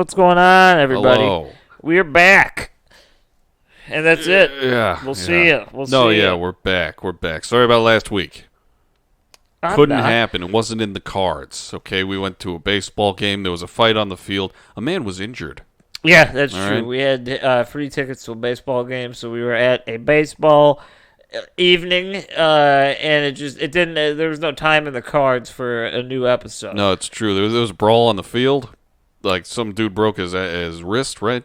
What's going on, everybody? Hello. We're back. And that's it. Yeah. We'll see you. We're back. We're back. Sorry about last week. Couldn't happen. It wasn't in the cards. Okay, we went to a baseball game. There was a fight on the field. A man was injured. Yeah, that's true. Right. We had free tickets to a baseball game, so we were at a baseball evening, and it didn't. There was no time in the cards for a new episode. No, it's true. There was a brawl on the field. Like some dude broke his wrist, right?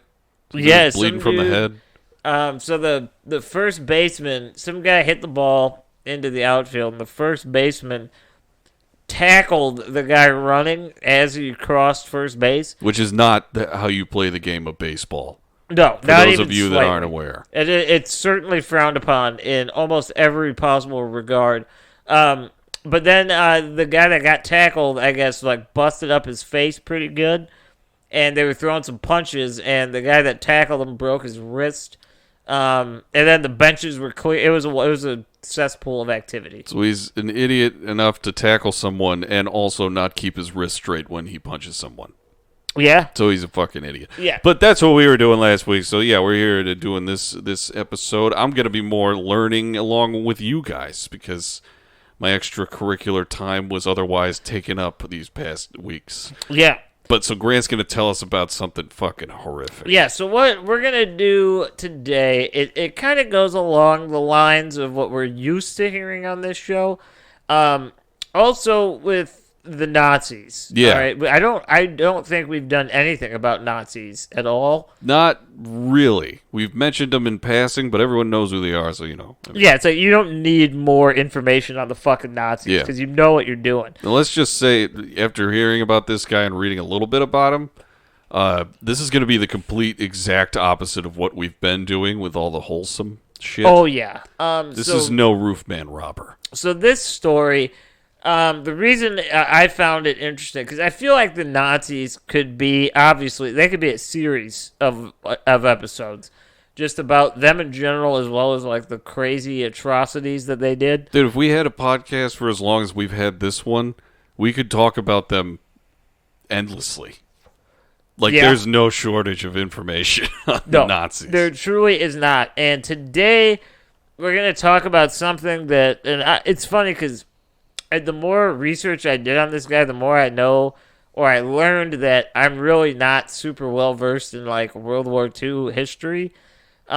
Yeah, bleeding from the head. So the first baseman, some guy hit the ball into the outfield, and the first baseman tackled the guy running as he crossed first base. Which is not how you play the game of baseball. No, For not those even of you slightly. that aren't aware. It's certainly frowned upon in almost every possible regard. But then the guy that got tackled, I guess, like busted up his face pretty good, and they were throwing some punches, and the guy that tackled him broke his wrist. And then the benches were clear. It was a cesspool of activity. So he's an idiot enough to tackle someone and also not keep his wrist straight when he punches someone. Yeah. So he's a fucking idiot. Yeah. But that's what we were doing last week. So yeah, we're here to doing this episode. I'm gonna be more learning along with you guys because my extracurricular time was otherwise taken up these past weeks. Yeah. But so Grant's gonna tell us about something fucking horrific. Yeah, so what we're going to do today, it kind of goes along the lines of what we're used to hearing on this show. Also with the Nazis. Yeah. All right? I don't think we've done anything about Nazis at all. Not really. We've mentioned them in passing, but everyone knows who they are, so you know. Yeah, it's like you don't need more information on the fucking Nazis because you know what you're doing. Now let's just say, after hearing about this guy and reading a little bit about him, this is going to be the complete exact opposite of what we've been doing with all the wholesome shit. Oh, yeah. This is no roofman robber. So this story, the reason I found it interesting, because I feel like the Nazis could be, obviously, they could be a series of episodes just about them in general, as well as like the crazy atrocities that they did. Dude, if we had a podcast for as long as we've had this one, we could talk about them endlessly. Like, there's no shortage of information on the Nazis. There truly is not. And today, we're going to talk about something that, and it's funny because the more research I did on this guy, the more I know, or I learned that I'm really not super well versed in like World War II history. We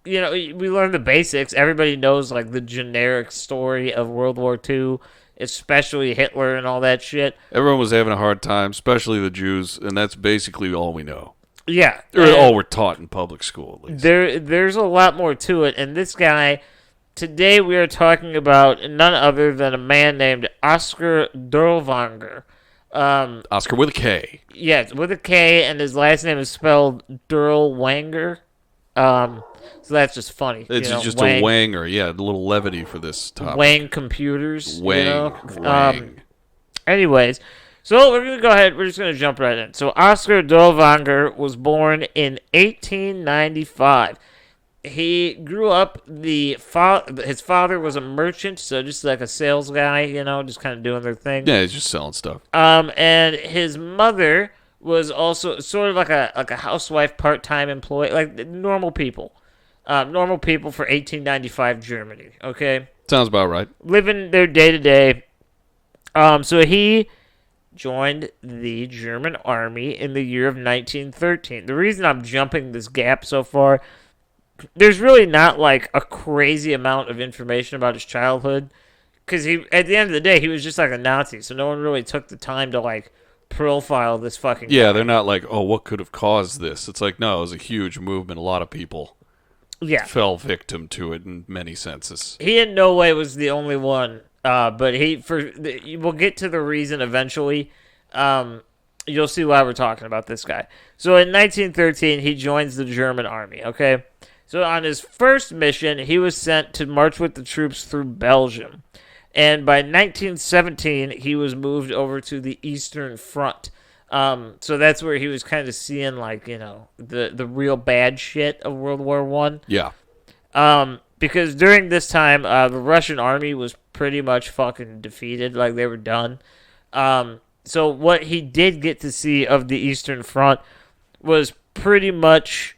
learned the basics. Everybody knows like the generic story of World War II, especially Hitler and all that shit. Everyone was having a hard time, especially the Jews, and that's basically all we know. Yeah. Or all we're taught in public school, at least. There's a lot more to it, and this guy, today we are talking about none other than a man named Oskar Dirlewanger. Oskar with a K. Yes, with a K, and his last name is spelled Dirlewanger. So that's just funny. It's just Wang. A Wanger. Yeah, a little levity for this topic. Wang Computers. Wang. Wang. Anyways, so we're going to go ahead. We're just going to jump right in. So Oskar Dirlewanger was born in 1895. He grew up, his father was a merchant, so just like a sales guy, just kind of doing their thing. Yeah, he's just selling stuff. And his mother was also sort of like a housewife, part-time employee, like normal people. Normal people for 1895 Germany, okay? Sounds about right. Living their day-to-day. So he joined the German army in the year of 1913. The reason I'm jumping this gap so far, there's really not like a crazy amount of information about his childhood, because at the end of the day, he was just like a Nazi, so no one really took the time to like profile this fucking guy. They're not like, oh, what could have caused this? It's like, no, it was a huge movement. A lot of people fell victim to it in many senses. He in no way was the only one, but we'll get to the reason eventually. You'll see why we're talking about this guy. So in 1913, he joins the German army, okay? So on his first mission, he was sent to march with the troops through Belgium. And by 1917, he was moved over to the Eastern Front. So that's where he was kind of seeing, like, the real bad shit of World War I. Yeah. Because during this time, the Russian army was pretty much fucking defeated. Like, they were done. So what he did get to see of the Eastern Front was pretty much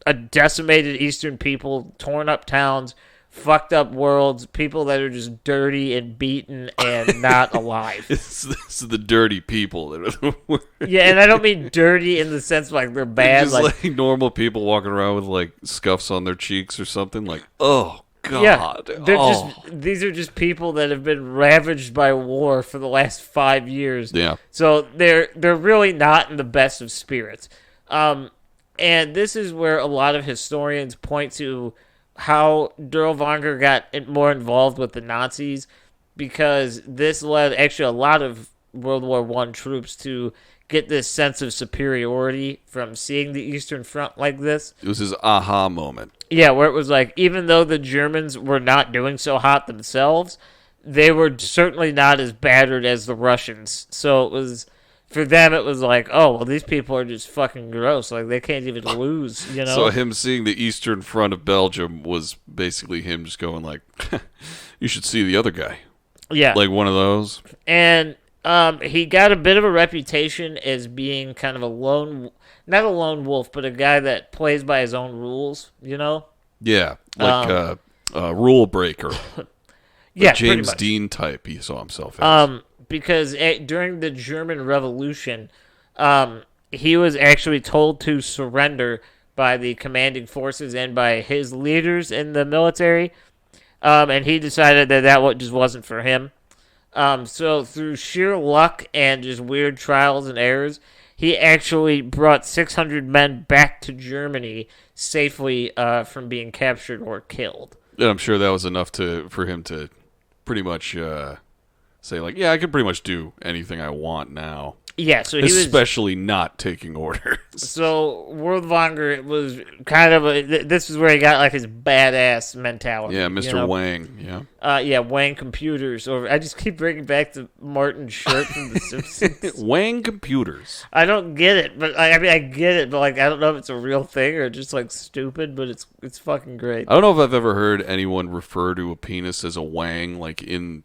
a decimated Eastern people, torn up towns, fucked up worlds, people that are just dirty and beaten and not alive. This is the dirty people that are the worst. Yeah, and I don't mean dirty in the sense like they're bad. Just like normal people walking around with like scuffs on their cheeks or something. Like, oh God. Yeah, these are just people that have been ravaged by war for the last 5 years. Yeah. So they're really not in the best of spirits. And this is where a lot of historians point to how Dirlewanger got more involved with the Nazis, because this led actually a lot of World War I troops to get this sense of superiority from seeing the Eastern Front like this. It was his aha moment. Yeah, where it was like, even though the Germans were not doing so hot themselves, they were certainly not as battered as the Russians. So it was, for them, it was like, oh, well, these people are just fucking gross. Like, they can't even lose, you know? So him seeing the Eastern Front of Belgium was basically him just going like, you should see the other guy. Yeah. Like one of those. And he got a bit of a reputation as being kind of not a lone wolf, but a guy that plays by his own rules, you know? Yeah, like a rule breaker. Yeah, James Dean type he saw himself as. Because during the German Revolution, he was actually told to surrender by the commanding forces and by his leaders in the military, and he decided that just wasn't for him. So through sheer luck and just weird trials and errors, he actually brought 600 men back to Germany safely from being captured or killed. And I'm sure that was enough for him to pretty much say, like, yeah, I can pretty much do anything I want now. Yeah, so he especially not taking orders. So Dirlewanger was kind of this is where he got like his badass mentality. Yeah, Mr. You know? Wang. Yeah. Yeah, Wang Computers. Or I just keep bringing back the Martin shirt from The Simpsons. Wang Computers. I don't get it, but I mean I get it, but like I don't know if it's a real thing or just like stupid, but it's fucking great. I don't know if I've ever heard anyone refer to a penis as a wang, like in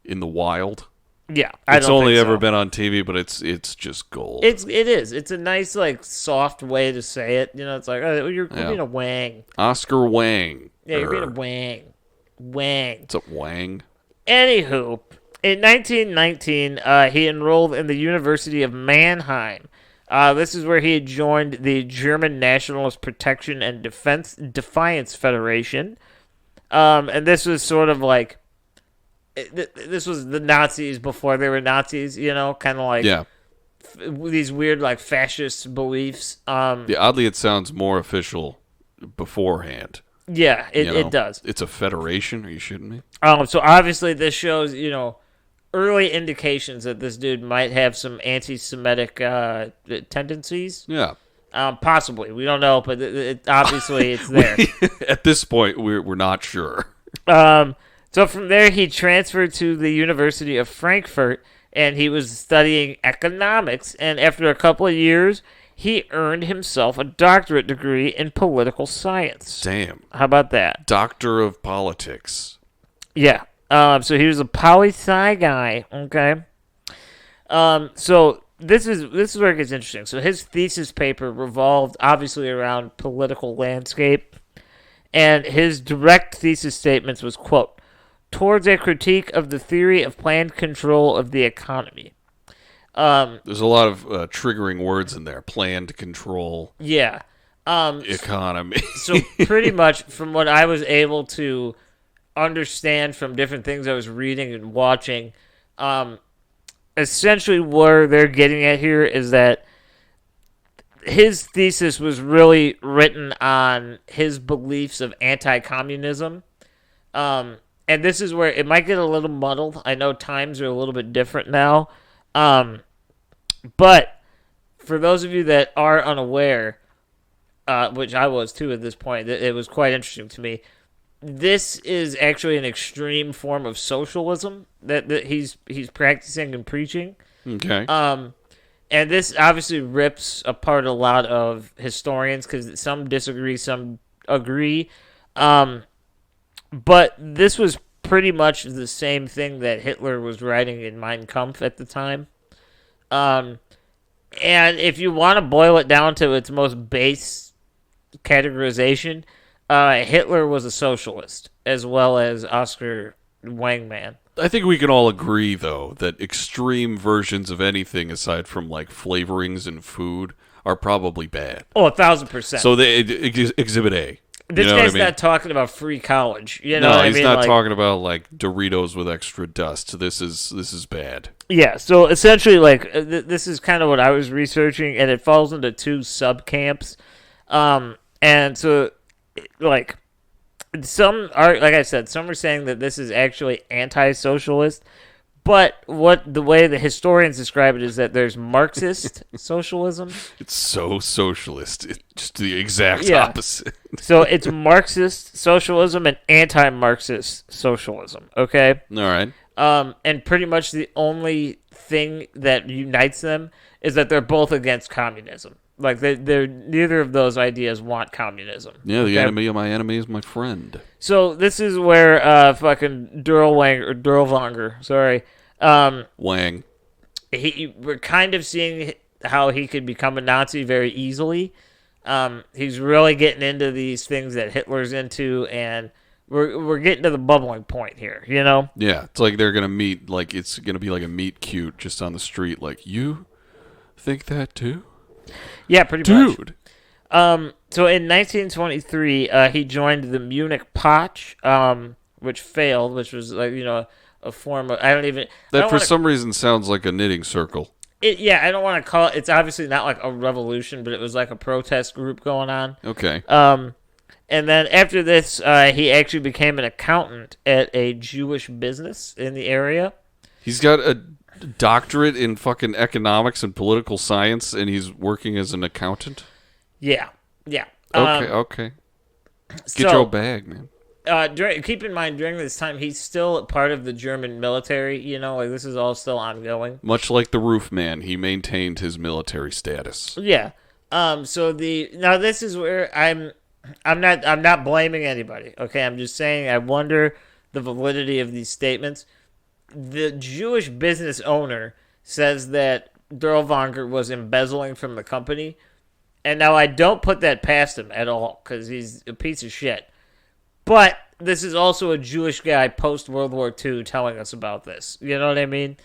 the wild. Yeah, it's only ever been on TV, but it's just gold. It is. It's a nice like soft way to say it. You know, it's like, oh, you're being a wang. Oscar Wang. Yeah, you're being a wang. Wang. What's up, Wang? Anywho, in 1919, he enrolled in the University of Mannheim. This is where he had joined the German Nationalist Protection and Defiance Federation. And this was sort of like, this was the Nazis before they were Nazis, you know, kind of like these weird like fascist beliefs. Oddly, it sounds more official beforehand. Yeah, it does. It's a federation. Are you shitting me? So obviously this shows, you know, early indications that this dude might have some anti-Semitic tendencies. Yeah. Possibly. We don't know, but obviously it's there. At this point, we're not sure. So from there, he transferred to the University of Frankfurt, and he was studying economics. And after a couple of years, he earned himself a doctorate degree in political science. Damn. How about that? Doctor of politics. Yeah. So he was a poli-sci guy. Okay. So this is where it gets interesting. So his thesis paper revolved obviously around political landscape, and his direct thesis statements was, quote, towards a critique of the theory of planned control of the economy. There's a lot of triggering words in there. Planned control. Yeah. Economy. So pretty much from what I was able to understand from different things I was reading and watching, essentially where they're getting at here is that his thesis was really written on his beliefs of anti-communism. And this is where it might get a little muddled. I know times are a little bit different now. But for those of you that are unaware, which I was too at this point, it was quite interesting to me. This is actually an extreme form of socialism that he's practicing and preaching. Okay. And this obviously rips apart a lot of historians because some disagree, some agree. But this was pretty much the same thing that Hitler was writing in Mein Kampf at the time. And if you want to boil it down to its most base categorization, Hitler was a socialist, as well as Oskar Wang. I think we can all agree, though, that extreme versions of anything aside from like flavorings and food are probably bad. Oh, 1,000%. So they exhibit A. This you know guy's what I mean? not talking about free college. You know No, what he's I mean? not Like, talking about like Doritos with extra dust. This is bad. Yeah, so essentially, like, this is kind of what I was researching, and it falls into two sub-camps. And so, like, some are, like I said, some are saying that this is actually anti-socialist, but the way the historians describe it is that there's Marxist socialism. It's so socialist. It's just the exact Yeah. opposite. So it's Marxist socialism and anti-Marxist socialism, okay? All right. And pretty much the only thing that unites them is that they're both against communism. Like, they're neither of those ideas want communism. Yeah, the okay? enemy of my enemy is my friend. So this is where fucking Dirlewanger, sorry, Wang. we're kind of seeing how he could become a Nazi very easily. He's really getting into these things that Hitler's into, and we're getting to the bubbling point here, you know? Yeah, it's like they're gonna meet. Like it's gonna be like a meet cute just on the street. Like you think that too, Yeah, pretty much. dude. So in 1923, he joined the Munich Potch, which failed, which was like, you know, a form of, That for some reason sounds like a knitting circle. I don't want to call it, it's obviously not like a revolution, but it was like a protest group going on. Okay. And then after this, he actually became an accountant at a Jewish business in the area. He's got a doctorate in fucking economics and political science, and he's working as an accountant. Yeah. Okay. Get your bag, man. Keep in mind, during this time, he's still part of the German military. You know, like this is all still ongoing. Much like the roof man, he maintained his military status. Yeah. Now this is where I'm not blaming anybody. Okay, I'm just saying I wonder the validity of these statements. The Jewish business owner says that Dirlewanger was embezzling from the company. And now I don't put that past him at all because he's a piece of shit. But this is also a Jewish guy post-World War II telling us about this. You know what I mean?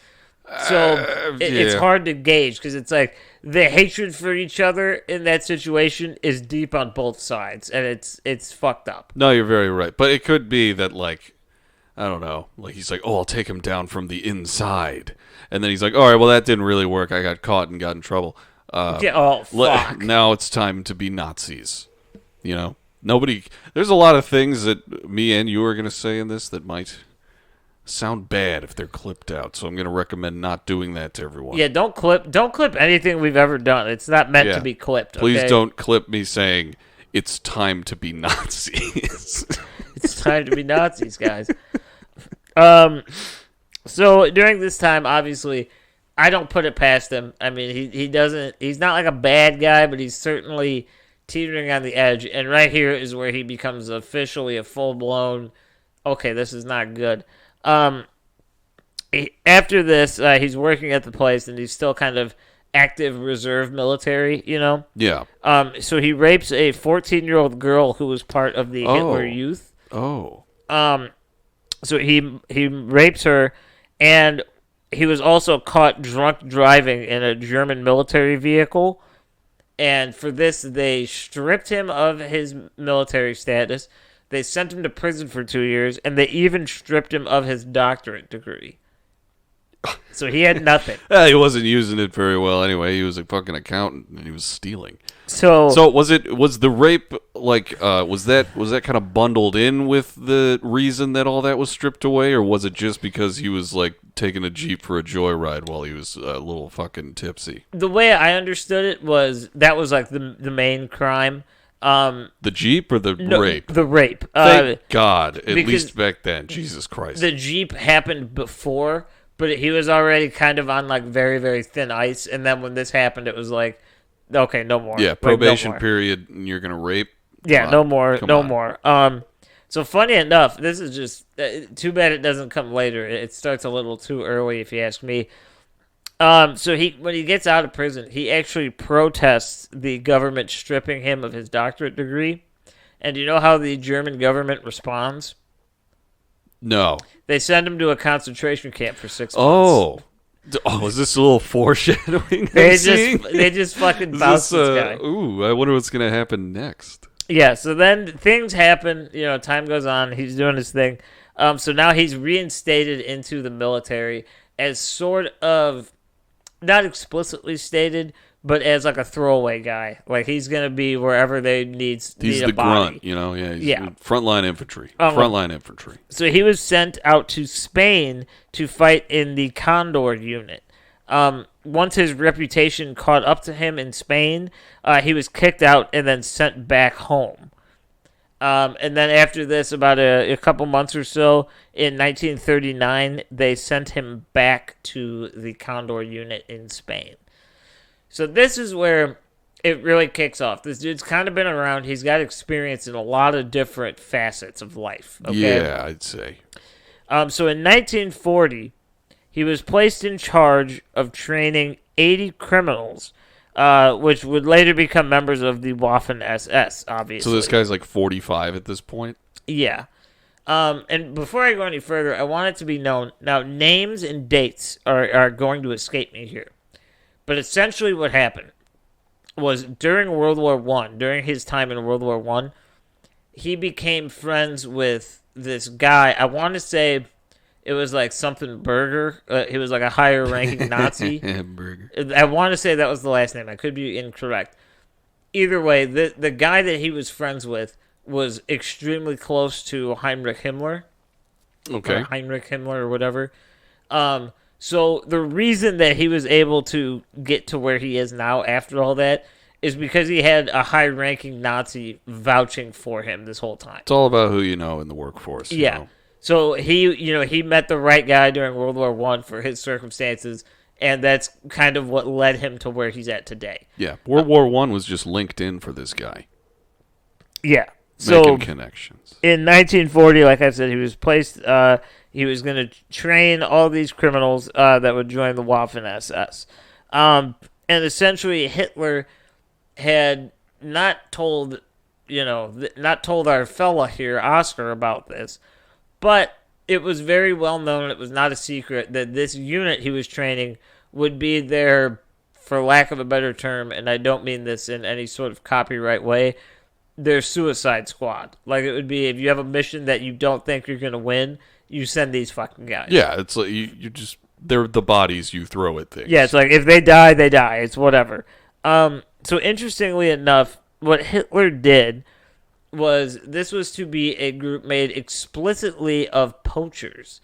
So it's hard to gauge because it's like the hatred for each other in that situation is deep on both sides. And it's fucked up. No, you're very right. But it could be that, like, I don't know. Like, he's like, I'll take him down from the inside. And then he's like, all right, well, that didn't really work. I got caught and got in trouble. Fuck. Now it's time to be Nazis. You know? There's a lot of things that me and you are going to say in this that might sound bad if they're clipped out. So I'm going to recommend not doing that to everyone. Yeah, don't clip anything we've ever done. It's not meant to be clipped. Okay? Please don't clip me saying it's time to be Nazis. It's time to be Nazis, guys. So during this time, obviously, I don't put it past him. I mean, he's not like a bad guy, but he's certainly teetering on the edge. And right here is where he becomes officially a full-blown, okay, this is not good. After this, he's working at the place, and he's still kind of active reserve military, you know? Yeah. So he rapes a 14-year-old girl who was part of the Hitler Youth. Oh. So he rapes her, and he was also caught drunk driving in a German military vehicle. And for this, they stripped him of his military status. They sent him to prison for 2 years, and they even stripped him of his doctorate degree. So he had nothing. He wasn't using it very well anyway. He was a fucking accountant, and he was stealing. So was the rape like was that kind of bundled in with the reason that all that was stripped away, or was it just because he was like taking a Jeep for a joyride while he was a little fucking tipsy? The way I understood it was that was like the main crime. The Jeep or the rape? The rape. Thank God, at least back then. Jesus Christ. The Jeep happened before, but he was already kind of on like very, very thin ice, and then when this happened, it was like, okay, no more. Yeah, like, probation no more. period, and you're going to rape? Yeah, no more, no more. So funny enough, this is just, too bad it doesn't come later. It starts a little too early, if you ask me. So when he gets out of prison, he actually protests the government stripping him of his doctorate degree. And do you know how the German government responds? No. They send him to a concentration camp for 6 months. Oh, is this a little foreshadowing? They just fucking bounce this guy. Ooh, I wonder what's gonna happen next. Yeah, so then things happen. Time goes on. He's doing his thing. So now he's reinstated into the military as sort of, not explicitly stated, but as like a throwaway guy. Like he's gonna be wherever they need a body. He's the grunt, he's frontline infantry. Frontline infantry. So he was sent out to Spain to fight in the Condor unit. Once his reputation caught up to him in Spain, he was kicked out and then sent back home. And then after this, about a couple months or so, in 1939, they sent him back to the Condor unit in Spain. So this is where it really kicks off. This dude's kind of been around. He's got experience in a lot of different facets of life. Okay? Yeah, I'd say. So in 1940, he was placed in charge of training 80 criminals, which would later become members of the Waffen-SS, obviously. So this guy's like 45 at this point? Yeah. And before I go any further, I want it to be known. Now, names and dates are going to escape me here. But essentially what happened was during World War I, during his time in World War I, he became friends with this guy. I want to say it was like something Berger. He was like a higher-ranking Nazi. Berger. I want to say that was the last name. I could be incorrect. Either way, the guy that he was friends with was extremely close to Heinrich Himmler. Okay. Or Heinrich Himmler or whatever. So the reason that he was able to get to where he is now after all that is because he had a high-ranking Nazi vouching for him this whole time. It's all about who you know in the workforce. Yeah. So he met the right guy during World War I for his circumstances, and that's kind of what led him to where he's at today. Yeah. World War I was just linked in for this guy. Yeah. Making connections. In 1940, like I said, he was placed. He was going to train all these criminals that would join the Waffen-SS. And essentially, Hitler had not told our fella here, Oskar, about this, but it was very well known. It was not a secret that this unit he was training would be their, for lack of a better term, and I don't mean this in any sort of copyright way, their suicide squad. Like it would be if you have a mission that you don't think you're going to win, you send these fucking guys. Yeah, it's like they're the bodies you throw at things. Yeah, it's like if they die, they die. It's whatever. So interestingly enough, what Hitler did was this was to be a group made explicitly of poachers.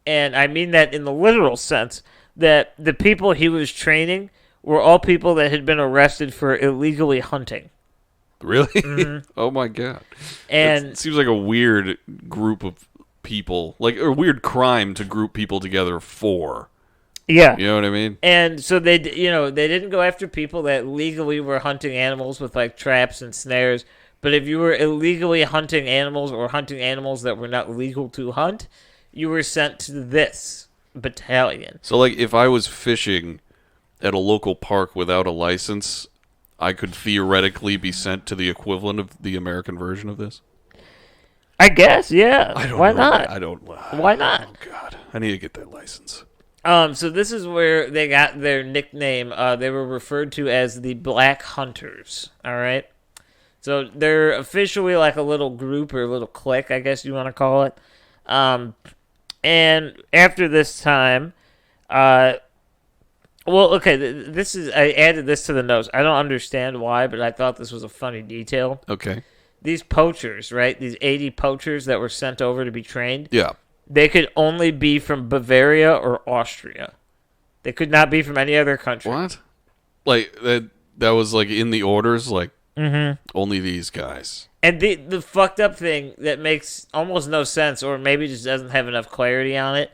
And I mean that in the literal sense, that the people he was training were all people that had been arrested for illegally hunting. Really? Mm-hmm. Oh my God. And it seems like a weird group of people, like a weird crime to group people together for. Yeah. You know what I mean? And so they didn't go after people that legally were hunting animals with like traps and snares. But if you were illegally hunting animals or hunting animals that were not legal to hunt, you were sent to this battalion. So like if I was fishing at a local park without a license, I could theoretically be sent to the equivalent of the American version of this? I guess, yeah. Why not? I don't. Why not? Oh God, I need to get that license. So this is where they got their nickname. They were referred to as the Black Hunters. All right. So they're officially like a little group or a little clique, I guess you want to call it. And after this time, this is I added this to the notes. I don't understand why, but I thought this was a funny detail. Okay. These poachers, right? These 80 poachers that were sent over to be trained. Yeah. They could only be from Bavaria or Austria. They could not be from any other country. What? Like that was like in the orders, like only these guys. And the fucked up thing that makes almost no sense, or maybe just doesn't have enough clarity on it,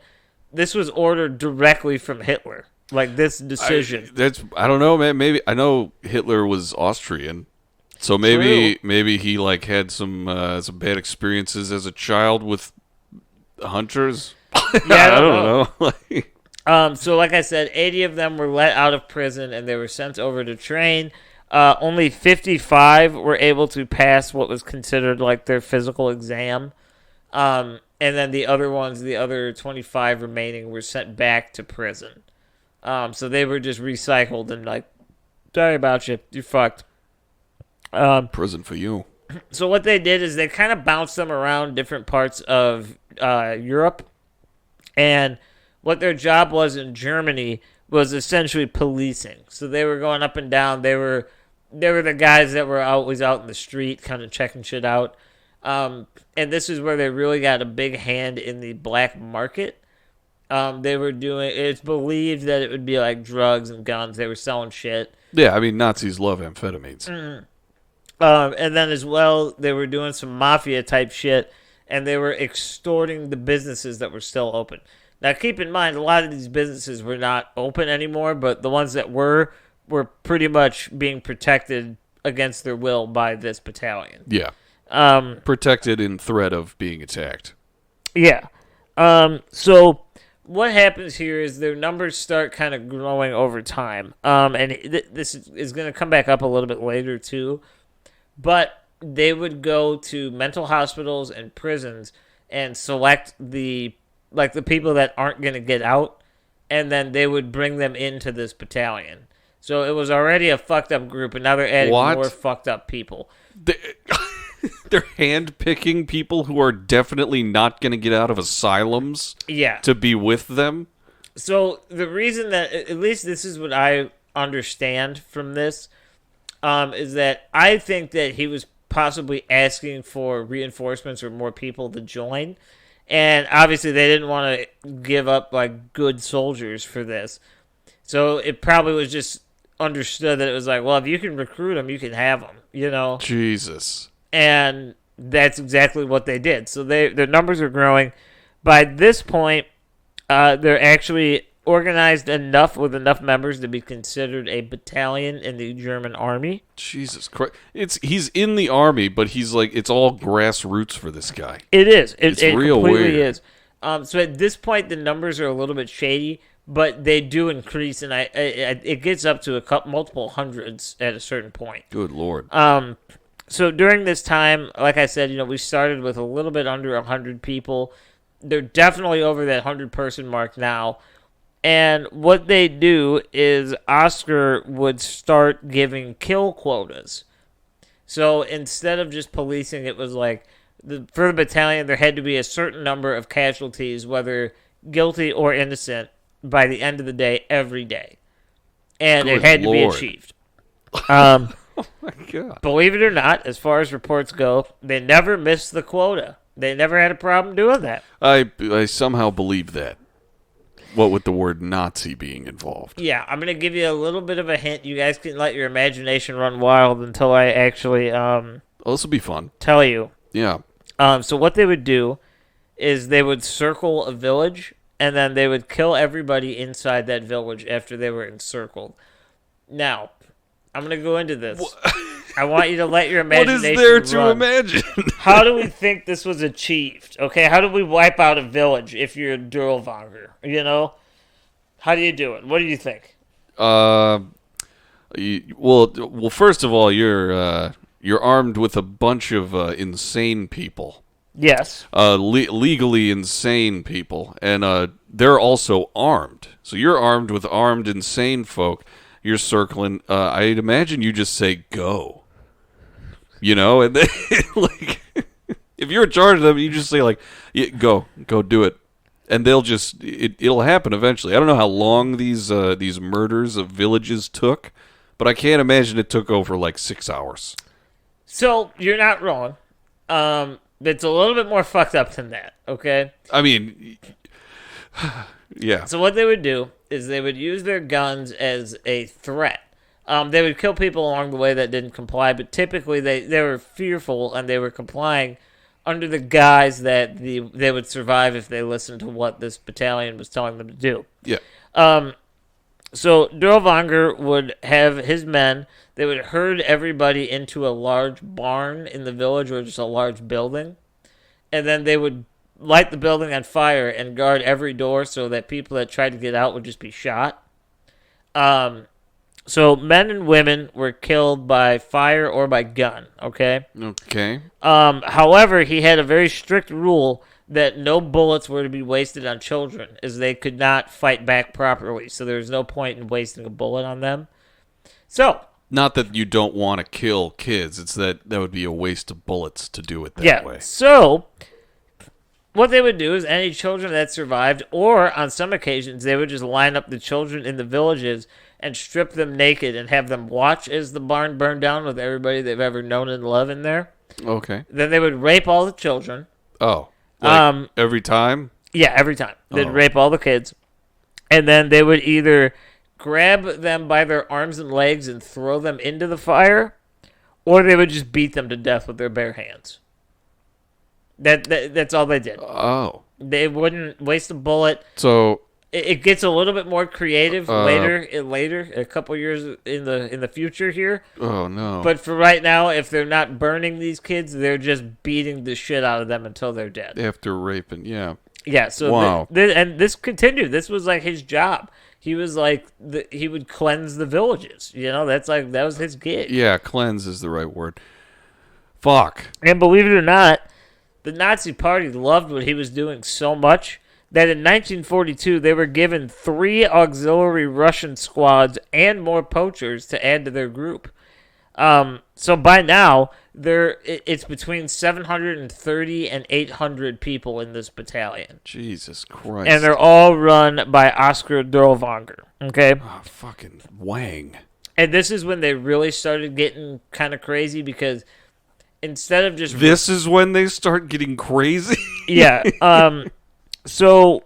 this was ordered directly from Hitler. Like this decision. I don't know, man. Maybe I know Hitler was Austrian. So maybe he like had some bad experiences as a child with hunters. Yeah, I don't know. So like I said, 80 of them were let out of prison and they were sent over to train. Only 55 were able to pass what was considered like their physical exam. And then the other ones, the other 25 remaining, were sent back to prison. So they were just recycled and like, sorry about you, you're fucked. Prison for you. So what they did is they kind of bounced them around different parts of Europe. And what their job was in Germany was essentially policing. So they were going up and down. They were the guys that were always out in the street kind of checking shit out. And this is where they really got a big hand in the black market. It's believed that it would be like drugs and guns. They were selling shit. Yeah, I mean, Nazis love amphetamines. Mm-hmm. And then as well, they were doing some mafia type shit, and they were extorting the businesses that were still open. Now, keep in mind, a lot of these businesses were not open anymore, but the ones that were pretty much being protected against their will by this battalion. Yeah. Protected in threat of being attacked. Yeah. So what happens here is their numbers start kind of growing over time. And this is going to come back up a little bit later, too. But they would go to mental hospitals and prisons and select the people that aren't going to get out, and then they would bring them into this battalion. So it was already a fucked up group, and now they're adding more fucked up people. They're hand-picking people who are definitely not going to get out of asylums to be with them? So the reason that, at least this is what I understand from this, is that I think that he was possibly asking for reinforcements or more people to join. And obviously they didn't want to give up like good soldiers for this. So it probably was just understood that it was like, well, if you can recruit them, you can have them, you know? Jesus. And that's exactly what they did. So their numbers are growing. By this point, they're actually organized enough with enough members to be considered a battalion in the German army. Jesus Christ. He's in the army, but he's like, it's all grassroots for this guy. It is. It's it real completely weird. is. So at this point, the numbers are a little bit shady, but they do increase, and it gets up to multiple hundreds at a certain point. Good Lord. So during this time, like I said, we started with a little bit under 100 people. They're definitely over that 100-person mark now. And what they do is Oskar would start giving kill quotas. So instead of just policing, it was like, for the battalion, there had to be a certain number of casualties, whether guilty or innocent, by the end of the day, every day. And Good it had to be Lord. achieved. Oh my God. Believe it or not, as far as reports go, they never missed the quota. They never had a problem doing that. I somehow believe that. What with the word Nazi being involved. Yeah, I'm going to give you a little bit of a hint. You guys can let your imagination run wild until I actually This will be fun. tell you. Yeah. So what they would do is they would circle a village, and then they would kill everybody inside that village after they were encircled. Now, I'm going to go into this. I want you to let your imagination What is there to run. imagine? How do we think this was achieved? Okay, how do we wipe out a village if you're a Dirlewanger? How do you do it? What do you think? Well, first of all, you're armed with a bunch of insane people. Yes. Legally insane people, and they're also armed. So you're armed with armed insane folk. You're circling. I'd imagine you just say go. And then, like, if you're in charge of them, you just say like, go do it, and they'll just it'll happen eventually. I don't know how long these murders of villages took, but I can't imagine it took over like 6 hours. So you're not wrong. It's a little bit more fucked up than that. Okay. I mean, yeah. So what they would do is they would use their guns as a threat. They would kill people along the way that didn't comply, but typically they were fearful and they were complying under the guise that they would survive if they listened to what this battalion was telling them to do. Yeah. So Dirlewanger would have his men. They would herd everybody into a large barn in the village or just a large building, and then they would light the building on fire and guard every door so that people that tried to get out would just be shot. So men and women were killed by fire or by gun, okay? Okay. However, he had a very strict rule that no bullets were to be wasted on children, as they could not fight back properly. So there's no point in wasting a bullet on them. So, not that you don't want to kill kids. It's that would be a waste of bullets to do it that way. So what they would do is any children that survived, or on some occasions, they would just line up the children in the villages and strip them naked and have them watch as the barn burned down with everybody they've ever known and loved in there. Okay. Then they would rape all the children. Oh. Like every time? Yeah, every time. They'd rape all the kids. And then they would either grab them by their arms and legs and throw them into the fire, or they would just beat them to death with their bare hands. That's all they did. Oh. They wouldn't waste a bullet. So it gets a little bit more creative later, a couple years in the future here. Oh no! But for right now, if they're not burning these kids, they're just beating the shit out of them until they're dead. After raping, yeah. Yeah. So wow. And this continued. This was like his job. He was like he would cleanse the villages. You know, that was his gig. Yeah, cleanse is the right word. Fuck. And believe it or not, the Nazi Party loved what he was doing so much that in 1942 they were given 3 auxiliary Russian squads and more poachers to add to their group. So by now, it's between 730 and 800 people in this battalion. Jesus Christ. And they're all run by Oskar Dirlewanger. Okay? Oh, fucking Wang. And this is when they really started getting kind of crazy because instead of just... This is when they start getting crazy? Yeah. So,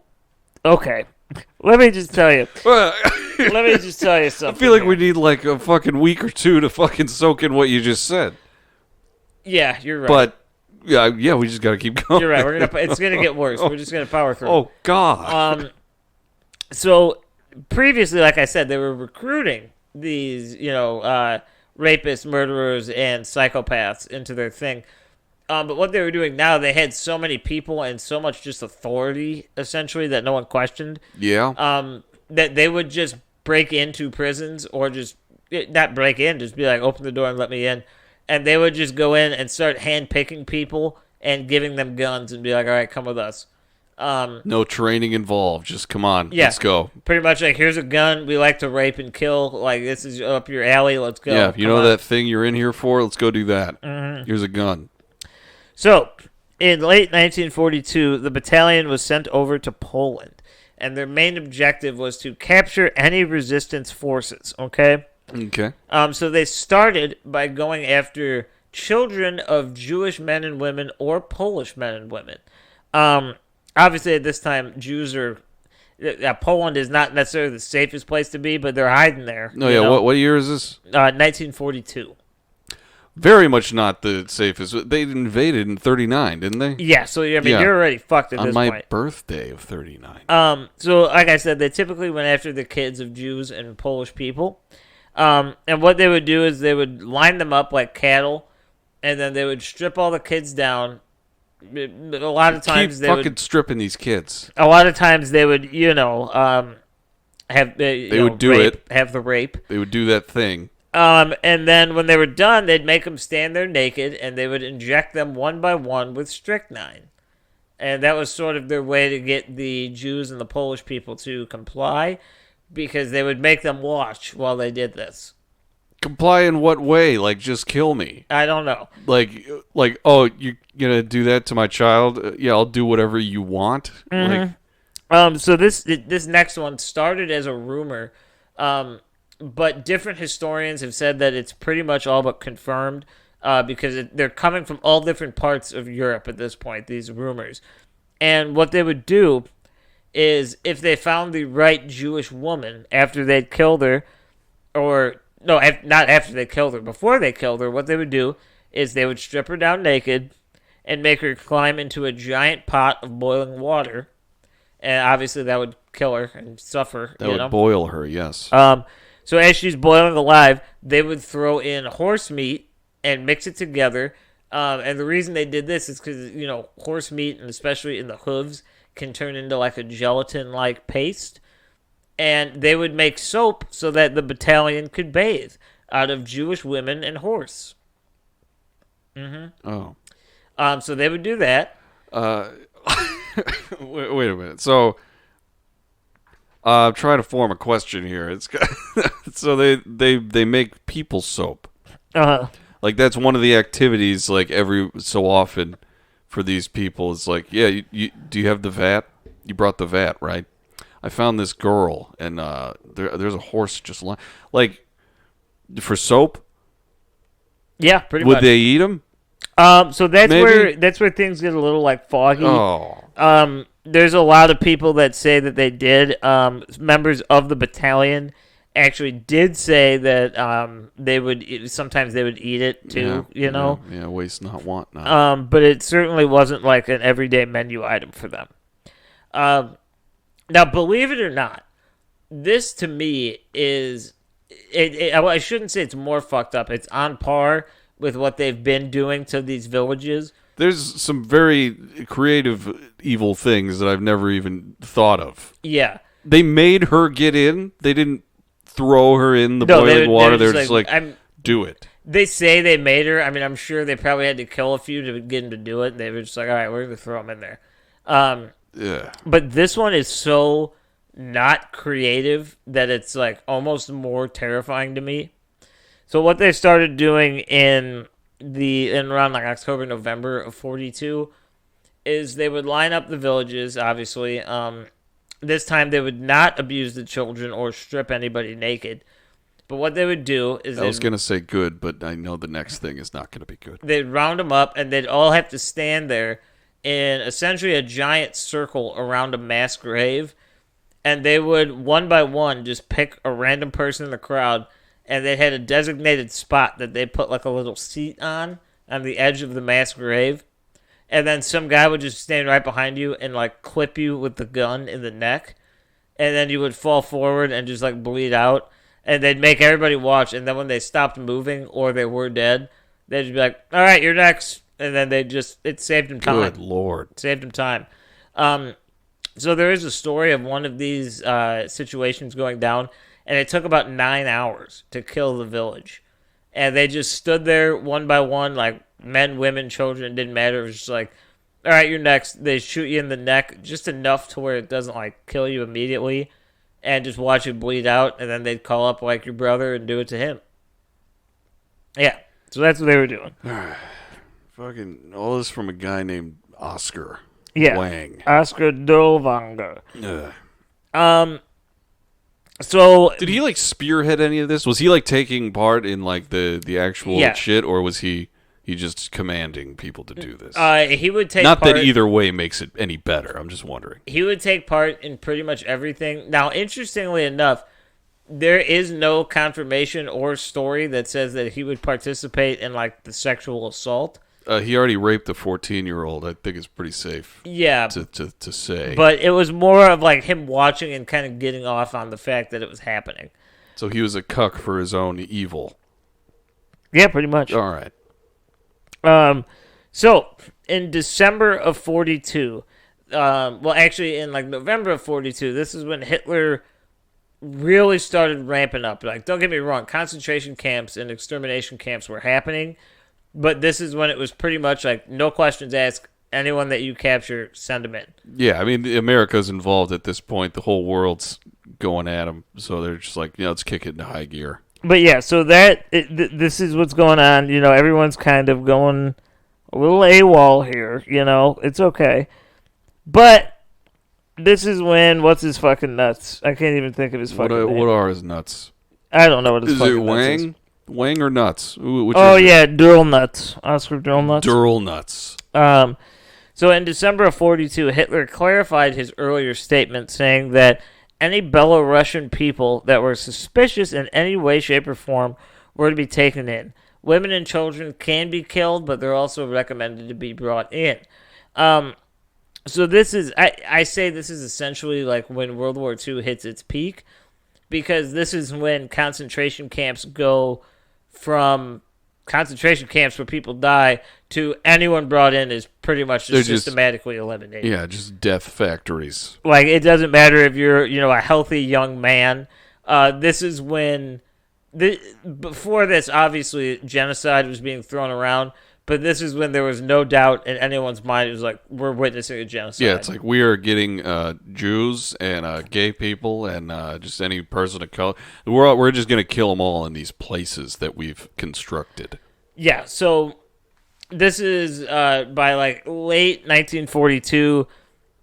okay. Let me just tell you. Let me just tell you something. I feel like we need like a fucking week or two to fucking soak in what you just said. Yeah, you're right. But yeah, we just got to keep going. You're right. It's gonna get worse. We're just gonna power through. Oh God. So previously, like I said, they were recruiting these, rapists, murderers, and psychopaths into their thing. But what they were doing now, they had so many people and so much just authority, essentially, that no one questioned. Yeah. That they would just break into prisons or just, not break in, just be like, open the door and let me in. And they would just go in and start hand-picking people and giving them guns and be like, all right, come with us. No training involved. Just come on. Yeah, let's go. Pretty much like, here's a gun. We like to rape and kill. Like, this is up your alley. Let's go. Yeah, you know that thing you're in here for? Let's go do that. Mm-hmm. Here's a gun. So, in late 1942, the battalion was sent over to Poland, and their main objective was to capture any resistance forces, okay? Okay. So they started by going after children of Jewish men and women or Polish men and women. Obviously, at this time, Poland is not necessarily the safest place to be, but they're hiding there. No, yeah. What year is this? 1942. Very much not the safest. They invaded in 39, didn't they? Yeah, so you're already fucked at this point. On my birthday of 39. So like I said, they typically went after the kids of Jews and Polish people. And what they would do is they would line them up like cattle, and then they would strip all the kids down. A lot of times they would stripping these kids. A lot of times they would, have have the rape. They would do that thing. And then when they were done, they'd make them stand there naked, and they would inject them one by one with strychnine. And that was sort of their way to get the Jews and the Polish people to comply, because they would make them watch while they did this. Comply in what way? Like, just kill me? I don't know. Like, oh, you're gonna do that to my child? Yeah, I'll do whatever you want. Mm-hmm. So this next one started as a rumor, but different historians have said that it's pretty much all but confirmed, because they're coming from all different parts of Europe at this point, these rumors. And what they would do is, if they found the right Jewish woman after they'd killed her, not after they killed her, before they killed her, what they would do is they would strip her down naked and make her climb into a giant pot of boiling water. And obviously that would kill her and suffer. That would boil her, yes. So as she's boiling alive, they would throw in horse meat and mix it together, And the reason they did this is because, horse meat, and especially in the hooves, can turn into like a gelatin-like paste. And they would make soap so that the battalion could bathe out of Jewish women and horse. Oh. So they would do that. Wait a minute. So, I'm trying to form a question here. It's so they make people soap. Like that's one of the activities. Like every so often, for these people, it's like, yeah, do you have the vat? You brought the vat, right? I found this girl, and there's a horse just like for soap. Yeah, pretty much. Would they eat them? So that's Maybe? where things get a little like foggy. Oh. There's a lot of people that say that they did. Members of the battalion actually did say that they would sometimes they would eat it too. Yeah, waste not, want not. But it certainly wasn't like an everyday menu item for them. Now, believe it or not, this to me is I shouldn't say it's more fucked up. It's on par with what they've been doing to these villages. There's some very creative evil things that I've never even thought of. Yeah. They made her get in. They didn't throw her in the boiling water. They're just like do it. They say they made her. I mean, I'm sure they probably had to kill a few to get them to do it. And they were just like, all right, we're going to throw them in there. Yeah. But this one is so not creative that it's like almost more terrifying to me. So what they started doing in around like October, November of 42 is they would line up the villages, obviously. This time they would not abuse the children or strip anybody naked. But what they would do is I was going to say good, but I know the next thing is not going to be good. They'd round them up, and they'd all have to stand there in essentially a giant circle around a mass grave. And they would, one by one, just pick a random person in the crowd, and they had a designated spot that they put like a little seat on the edge of the mass grave. And then some guy would just stand right behind you and like clip you with the gun in the neck. And then you would fall forward and just like bleed out. And they'd make everybody watch. And then when they stopped moving or they were dead, they'd just be like, all right, you're next. And then it saved them time. Good Lord. It saved them time. So there is a story of one of these situations going down. And it took about 9 hours to kill the village. And they just stood there one by one, like men, women, children, it didn't matter. It was just like, all right, you're next. They shoot you in the neck just enough to where it doesn't like kill you immediately and just watch you bleed out. And then they'd call up like your brother and do it to him. Yeah. So that's what they were doing. Fucking all this from a guy named Oskar. Yeah. Wang. Oskar Dirlewanger. So did he like spearhead any of this? Was he like taking part in like the actual shit, or was he just commanding people to do this? He would take not part, that either way makes it any better. I'm just wondering. He would take part in pretty much everything. Now, interestingly enough, there is no confirmation or story that says that he would participate in like the sexual assault. He already raped a 14-year-old. I think it's pretty safe. Yeah, to say. But it was more of like him watching and kind of getting off on the fact that it was happening. So he was a cuck for his own evil. Yeah, pretty much. All right. So in December of 42, well, actually in like November of 42, this is when Hitler really started ramping up. Like, don't get me wrong, concentration camps and extermination camps were happening. But this is when it was pretty much like, no questions asked. Anyone that you capture, send them in. Yeah, I mean, America's involved at this point. The whole world's going at them. So they're just like, let's kick it into high gear. But yeah, so this is what's going on. Everyone's kind of going a little AWOL here. It's okay. But this is when, what's his fucking nuts? I can't even think of his fucking name. What are his nuts? I don't know what his fucking nuts is. Is it Wang? Wang or Nuts? Which yeah, Durl Nuts. Oskar Durl Nuts. Durl Nuts. So in December of 42, Hitler clarified his earlier statement, saying that any Belarusian people that were suspicious in any way, shape, or form were to be taken in. Women and children can be killed, but they're also recommended to be brought in. So this is, I say this is essentially like when World War II hits its peak, because this is when concentration camps go from concentration camps where people die to anyone brought in is pretty much just systematically eliminated. Yeah, just death factories. Like, it doesn't matter if you're, a healthy young man. This is when, before this, obviously, genocide was being thrown around, but this is when there was no doubt in anyone's mind. It was like, we're witnessing a genocide. Yeah, it's like we are getting Jews and gay people and just any person of color. We're just going to kill them all in these places that we've constructed. Yeah, so this is by like late 1942.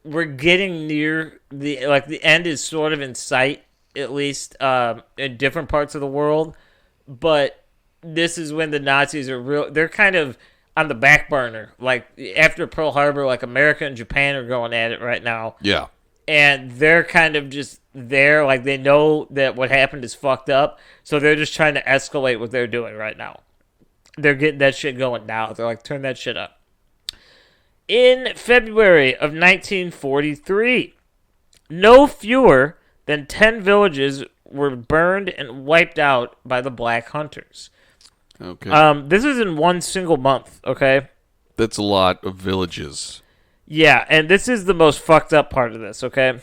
We're getting near the end is sort of in sight, at least in different parts of the world. But this is when the Nazis are they're kind of on the back burner. Like, after Pearl Harbor, like, America and Japan are going at it right now. Yeah. And they're kind of just there. Like, they know that what happened is fucked up. So they're just trying to escalate what they're doing right now. They're getting that shit going now. They're like, turn that shit up. In February of 1943, no fewer than 10 villages were burned and wiped out by the Black Hunters. Okay. This is in one single month, okay? That's a lot of villages. Yeah, and this is the most fucked up part of this, okay?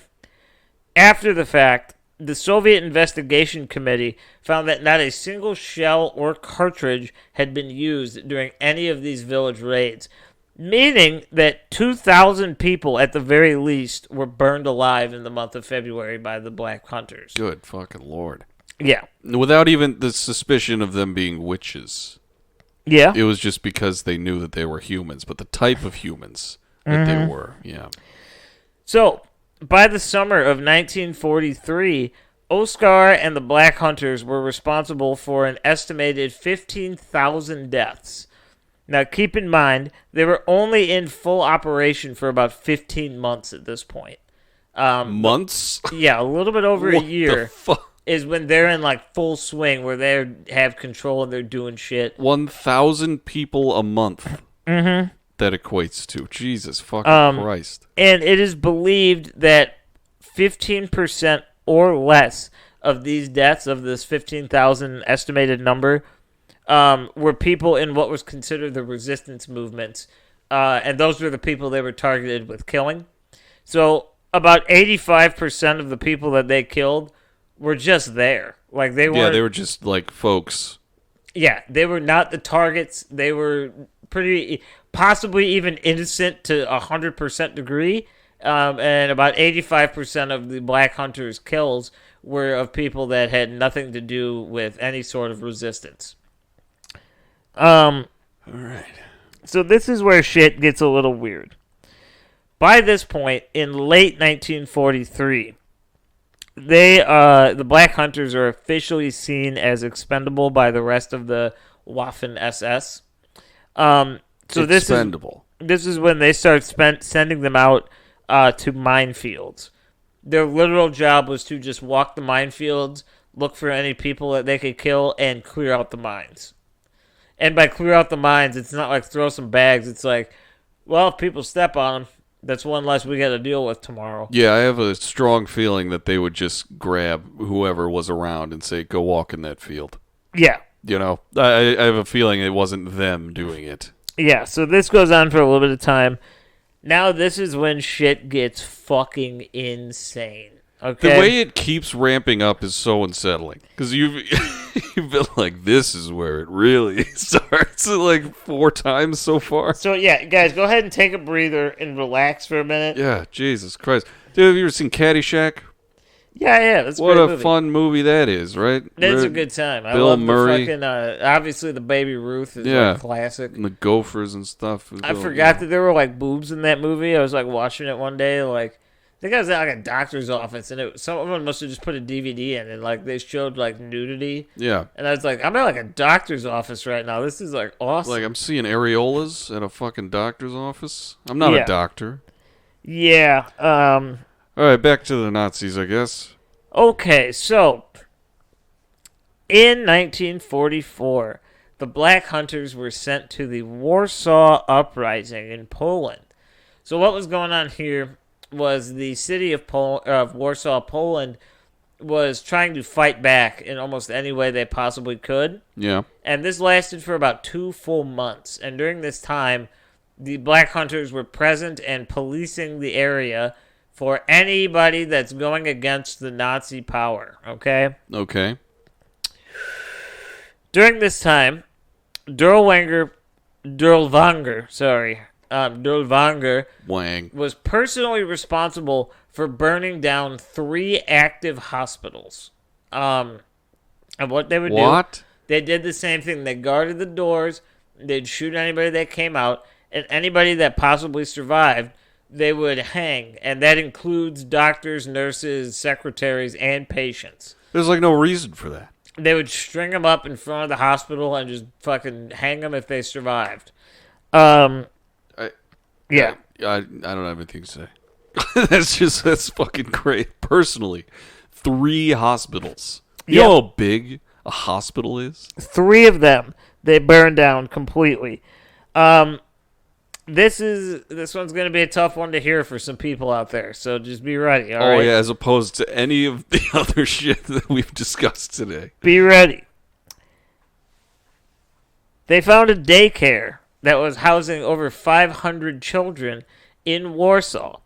After the fact, the Soviet Investigation Committee found that not a single shell or cartridge had been used during any of these village raids, meaning that 2,000 people at the very least were burned alive in the month of February by the Black Hunters. Good fucking Lord. Yeah. Without even the suspicion of them being witches. Yeah. It was just because they knew that they were humans, but the type of humans that they were. Yeah. So, by the summer of 1943, Oskar and the Black Hunters were responsible for an estimated 15,000 deaths. Now, keep in mind, they were only in full operation for about 15 months at this point. Months? Yeah, a little bit over a year. What the fuck? Is when they're in, like, full swing, where they have control and they're doing shit. 1,000 people a month. Mm-hmm. That equates to. Jesus fucking Christ. And it is believed that 15% or less of these deaths, of this 15,000 estimated number, were people in what was considered the resistance movements. And those were the people they were targeted with killing. So about 85% of the people that they killed were just there. Like, they were. Yeah, they were just like folks. Yeah, they were not the targets. They were pretty, possibly even innocent to 100% degree. And about 85% of the Black Hunters' kills were of people that had nothing to do with any sort of resistance. All right. So this is where shit gets a little weird. By this point, in late 1943, the Black Hunters are officially seen as expendable by the rest of the Waffen SS. So expendable. This is when they start sending them out to minefields. Their literal job was to just walk the minefields, look for any people that they could kill, and clear out the mines. And by clear out the mines, it's not like throw some bags. It's like, well, if people step on them, that's one less we got to deal with tomorrow. Yeah, I have a strong feeling that they would just grab whoever was around and say, go walk in that field. Yeah. You know, I have a feeling it wasn't them doing it. Yeah, so this goes on for a little bit of time. Now this is when shit gets fucking insane. Okay? The way it keeps ramping up is so unsettling. Because you've been like, this is where it really starts, like 4 times so far. So, yeah, guys, go ahead and take a breather and relax for a minute. Yeah, Jesus Christ. Dude, have you ever seen Caddyshack? Yeah, that's what a fun movie that is, right? That's a good time. Bill I love Murray. The fucking, obviously, the Baby Ruth is like classic. And the Gophers and stuff. I forgot that there were like boobs in that movie. I was like watching it one day, like I think I was at like a doctor's office, and someone must have just put a DVD in, and like they showed like nudity. Yeah. And I was like, I'm at like a doctor's office right now. This is like awesome. Like I'm seeing areolas at a fucking doctor's office. I'm not a doctor. Yeah. All right, back to the Nazis, I guess. Okay, so in 1944, the Black Hunters were sent to the Warsaw Uprising in Poland. So what was going on here was the city of Warsaw, Poland, was trying to fight back in almost any way they possibly could. Yeah. And this lasted for about 2 full months. And during this time, the Black Hunters were present and policing the area for anybody that's going against the Nazi power. Okay? Okay. During this time, Dirlewanger, Wang. was personally responsible for burning down 3 active hospitals. And what they would do, they did the same thing. They guarded the doors. They'd shoot anybody that came out. And anybody that possibly survived, they would hang. And that includes doctors, nurses, secretaries, and patients. There's like no reason for that. They would string them up in front of the hospital and just fucking hang them if they survived. Yeah. I don't have anything to say. That's fucking great. Personally, 3 hospitals. You know how big a hospital is? 3 of them they burned down completely. This one's going to be a tough one to hear for some people out there, so just be ready, all right? Yeah, as opposed to any of the other shit that we've discussed today. Be ready. They found a daycare that was housing over 500 children in Warsaw.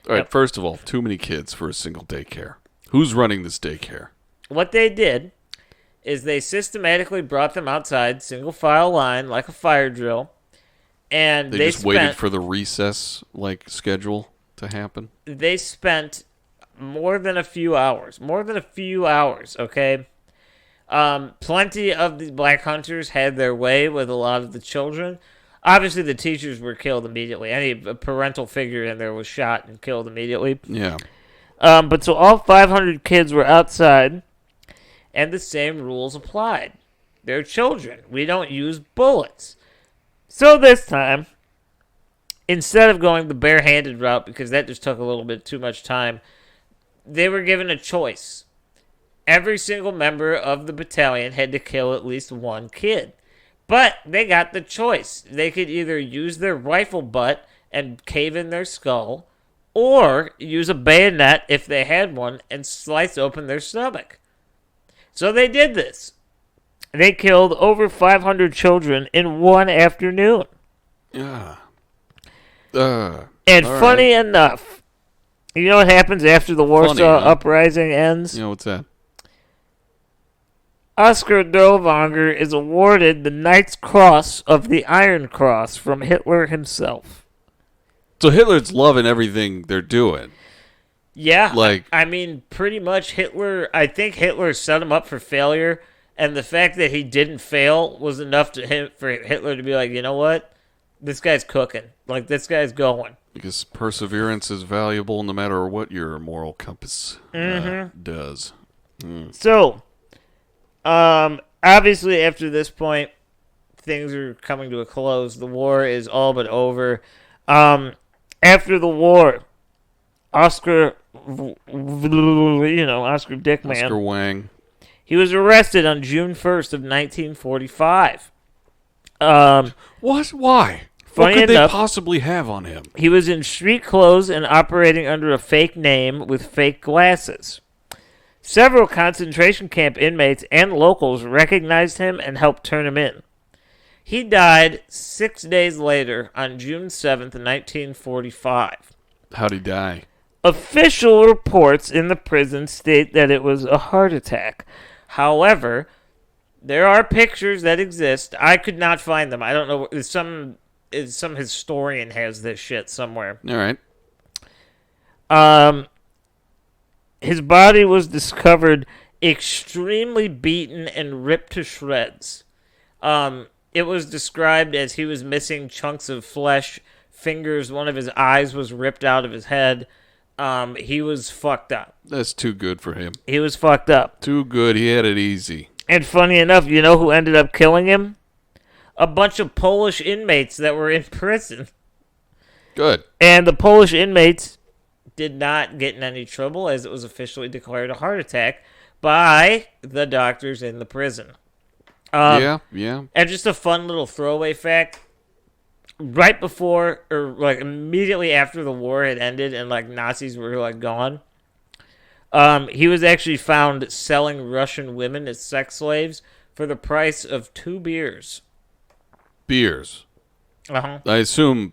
All right, first of all, too many kids for a single daycare. Who's running this daycare? What they did is they systematically brought them outside, single file line, like a fire drill, and they just waited for the recess schedule to happen. They spent more than a few hours. Okay. Plenty of the Black Hunters had their way with a lot of the children. Obviously, the teachers were killed immediately. Any parental figure in there was shot and killed immediately. Yeah. But so all 500 kids were outside, and the same rules applied. They're children. We don't use bullets. So this time, instead of going the barehanded route, because that just took a little bit too much time, they were given a choice. Every single member of the battalion had to kill at least 1 kid. But they got the choice. They could either use their rifle butt and cave in their skull, or use a bayonet, if they had one, and slice open their stomach. So they did this. They killed over 500 children in one afternoon. Yeah. And funny enough, you know what happens after the Warsaw Uprising ends? You know what's that? Oskar Dirlewanger is awarded the Knight's Cross of the Iron Cross from Hitler himself. So Hitler's loving everything they're doing. Yeah. I mean, pretty much I think Hitler set him up for failure. And the fact that he didn't fail was enough for Hitler to be like, you know what? This guy's cooking. This guy's going. Because perseverance is valuable no matter what your moral compass does. Mm. So, obviously after this point, things are coming to a close. The war is all but over. After the war, Oskar Dickman. Oskar Wang. He was arrested on June 1st of 1945. What? Why? What could they possibly have on him? He was in street clothes and operating under a fake name with fake glasses. Several concentration camp inmates and locals recognized him and helped turn him in. He died 6 days later on June 7th, 1945. How'd he die? Official reports in the prison state that it was a heart attack. However, there are pictures that exist. I could not find them. I don't know. Some historian has this shit somewhere. All right. His body was discovered extremely beaten and ripped to shreds. It was described as he was missing chunks of flesh, fingers. One of his eyes was ripped out of his head. He was fucked up. That's too good for him. He was fucked up. Too good. He had it easy. And funny enough, you know who ended up killing him? A bunch of Polish inmates that were in prison. Good. And the Polish inmates did not get in any trouble, as it was officially declared a heart attack by the doctors in the prison. Yeah. And just a fun little throwaway fact. Right before, or immediately after the war had ended and Nazis were gone, He was actually found selling Russian women as sex slaves for the price of 2 beers. Beers. Uh-huh. I assume,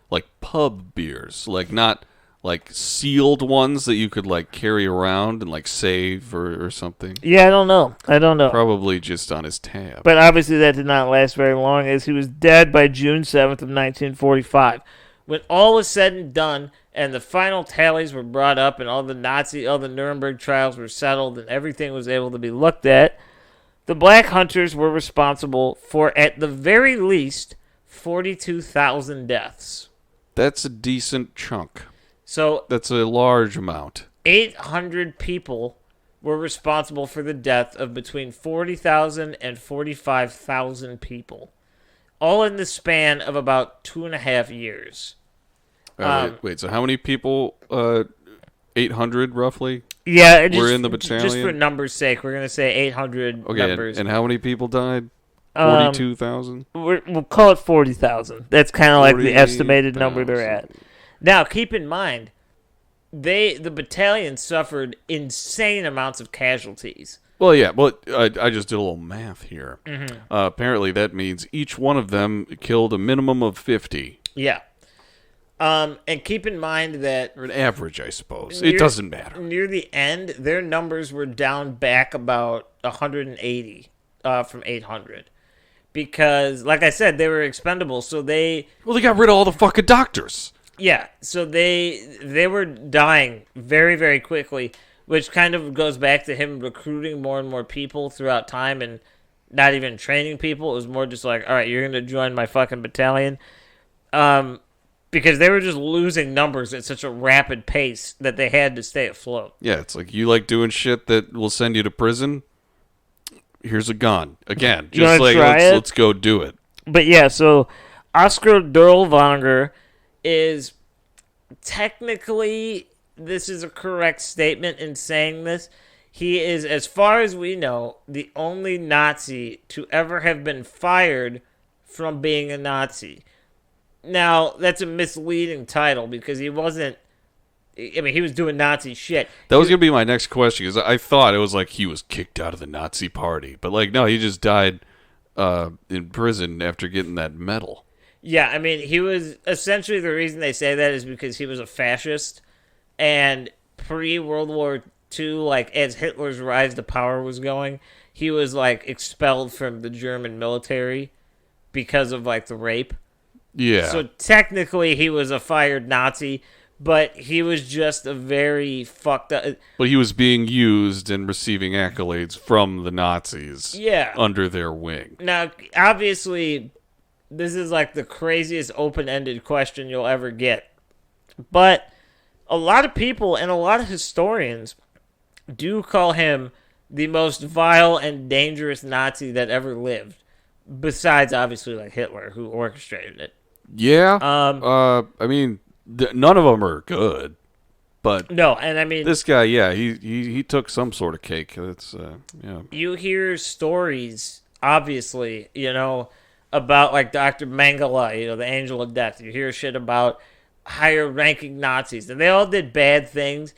like, pub beers. Like, not, like, sealed ones that you could, like, carry around and, like, save or something. Yeah, I don't know. Probably just on his tab. But obviously that did not last very long, as he was dead by June 7th of 1945. When all was said and done, and the final tallies were brought up, and all the Nuremberg trials were settled, and everything was able to be looked at, the Black Hunters were responsible for, at the very least, 42,000 deaths. That's a decent chunk. So that's a large amount. 800 people were responsible for the death of between 40,000 and 45,000 people, all in the span of about 2.5 years. Wait, so how many people? 800 roughly? Yeah, were in the battalion? Just for numbers' sake, we're going to say 800 members. And how many people died? 42,000? We'll call it 40,000. That's kind of like the estimated number they're at. Now, keep in mind, the battalion suffered insane amounts of casualties. Well, yeah, but I just did a little math here. Mm-hmm. Apparently, that means each one of them killed a minimum of 50. Yeah. And keep in mind that... Or an average, I suppose. It doesn't matter. Near the end, their numbers were down back about 180 from 800. Because, like I said, they were expendable, so they... Well, they got rid of all the fucking doctors. Yeah, so they were dying very, very quickly, which kind of goes back to him recruiting more and more people throughout time and not even training people. It was more just like, all right, you're going to join my fucking battalion. Because they were just losing numbers at such a rapid pace that they had to stay afloat. Yeah, it's like, you like doing shit that will send you to prison? Here's a gun. Again, just like, let's go do it. But yeah, so Oskar Dirlewanger is technically, this is a correct statement in saying this, he is, as far as we know, the only Nazi to ever have been fired from being a Nazi. Now, that's a misleading title because he wasn't... I mean, he was doing Nazi shit. That was going to be my next question, because I thought it was like he was kicked out of the Nazi party. But, like, no, he just died in prison after getting that medal. Yeah, I mean, he was... Essentially, the reason they say that is because he was a fascist. And pre-World War II, like, as Hitler's rise to power was going, he was, like, expelled from the German military because of, like, the rape. Yeah. So technically he was a fired Nazi, but he was just a very fucked up... But he was being used and receiving accolades from the Nazis. Yeah. Under their wing. Now, obviously, this is like the craziest open-ended question you'll ever get. But a lot of people and a lot of historians do call him the most vile and dangerous Nazi that ever lived. Besides, obviously, like Hitler, who orchestrated it. Yeah. I mean, none of them are good, but no. And I mean, this guy, yeah, he took some sort of cake. That's yeah. You hear stories, obviously, about like Dr. Mengele, the Angel of Death. You hear shit about higher-ranking Nazis, and they all did bad things.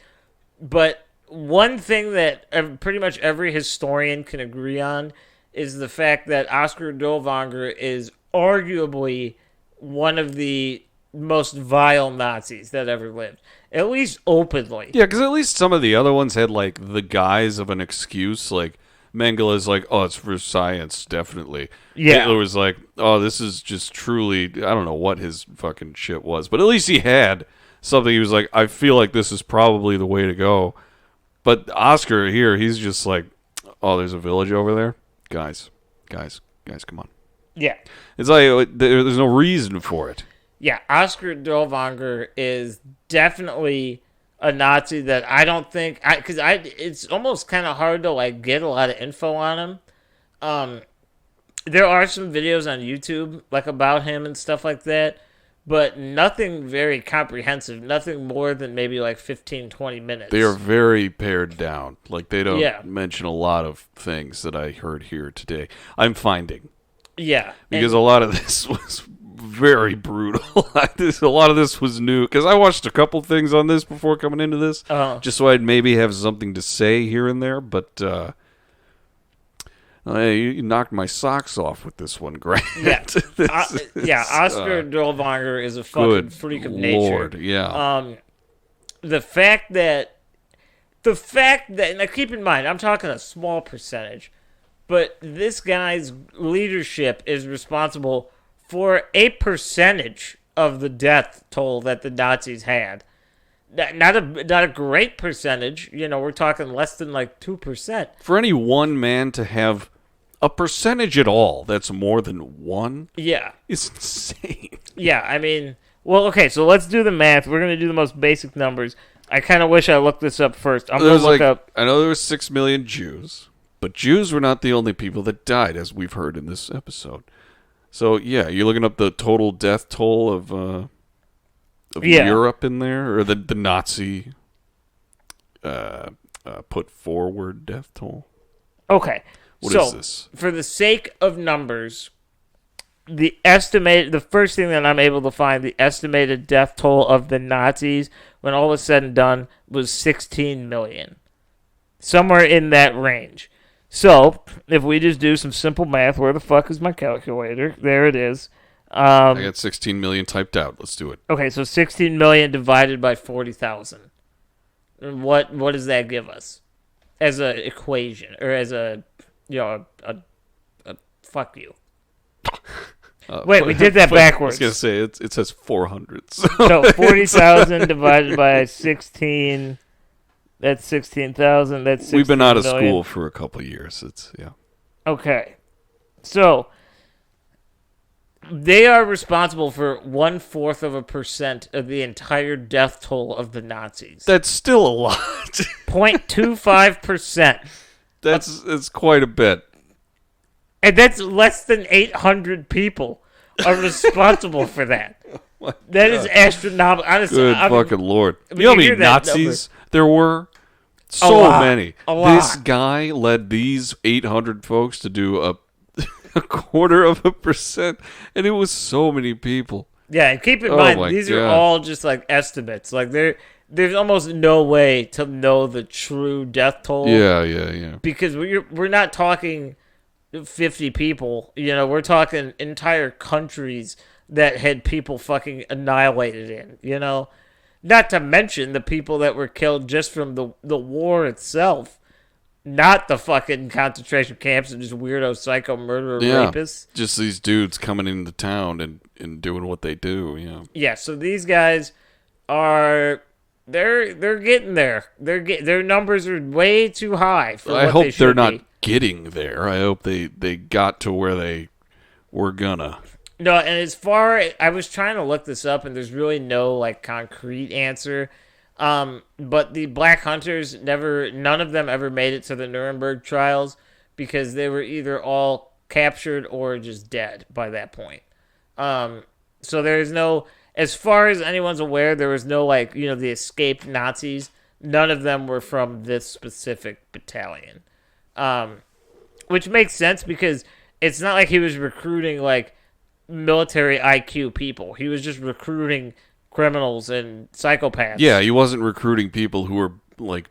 But one thing that pretty much every historian can agree on is the fact that Oskar Dirlewanger is arguably one of the most vile Nazis that ever lived, at least openly. Yeah, because at least some of the other ones had like the guise of an excuse. Like Mengele's like, oh, it's for science, definitely. Yeah. Hitler was like, oh, this is just truly, I don't know what his fucking shit was, but at least he had something. He was like, I feel like this is probably the way to go. But Oskar here, he's just like, oh, there's a village over there, guys, come on. Yeah. It's like there's no reason for it. Yeah, Oskar Dirlewanger is definitely a Nazi that I don't think... Because it's almost kind of hard to like get a lot of info on him. There are some videos on YouTube like about him and stuff like that, but nothing very comprehensive. Nothing more than maybe like 15, 20 minutes. They are very pared down. Like they don't mention a lot of things that I heard here today. I'm finding. Yeah. Because a lot of this was very brutal. A lot of this was new because I watched a couple things on this before coming into this, just so I'd maybe have something to say here and there. But you knocked my socks off with this one, Grant. Yeah, Oskar Dirlewanger is a fucking freak of nature. Yeah. The fact that now keep in mind, I'm talking a small percentage, but this guy's leadership is responsible for a percentage of the death toll that the Nazis had. Not a great percentage. We're talking less than like 2%. For any one man to have a percentage at all that's more than one, is insane. Yeah, I mean, well, okay, so let's do the math. We're going to do the most basic numbers. I kind of wish I looked this up first. I'm going to look up. I know there were 6 million Jews, but Jews were not the only people that died, as we've heard in this episode. So, yeah, you're looking up the total death toll of Europe in there, or the Nazi put forward death toll. Okay. What is this? For the sake of numbers, the first thing that I'm able to find, the estimated death toll of the Nazis, when all was said and done, was 16 million. Somewhere in that range. So, if we just do some simple math, where the fuck is my calculator? There it is. I got 16 million typed out. Let's do it. Okay, so 16 million divided by 40,000. What does that give us? As an equation, or as a fuck you. Wait, we did that backwards. I was going to say, it says 400. So 40,000 divided by 16, that's 16,000. That's 16 We've been out of million. school for a couple of years. Okay. So, they are responsible for 1/4% of the entire death toll of the Nazis. That's still a lot. 0.25%. That's quite a bit. And that's less than 800 people are responsible for that. That is astronomical. Honestly, Good fucking Lord. You know how many Nazis number. there were? So many. A lot. This guy led these 800 folks to do a 0.25%, and it was so many people. Yeah, and keep in mind, these are all just like estimates. Like there's almost no way to know the true death toll. Yeah. Because we're not talking 50 people. We're talking entire countries that had people fucking annihilated in. Not to mention the people that were killed just from the war itself. Not the fucking concentration camps and just weirdo psycho murderer rapists. Just these dudes coming into town and doing what they do. Yeah, so these guys are they're getting there. Their numbers are way too high for I what hope they should they're not be. getting there. I hope they got to where they were gonna. No, and I was trying to look this up, and there's really no like concrete answer. But the Black Hunters none of them ever made it to the Nuremberg trials because they were either all captured or just dead by that point. So there's no, as far as anyone's aware, there was no the escaped Nazis. None of them were from this specific battalion. Which makes sense because it's not like he was recruiting military IQ people. He was just recruiting criminals and psychopaths. Yeah, he wasn't recruiting people who were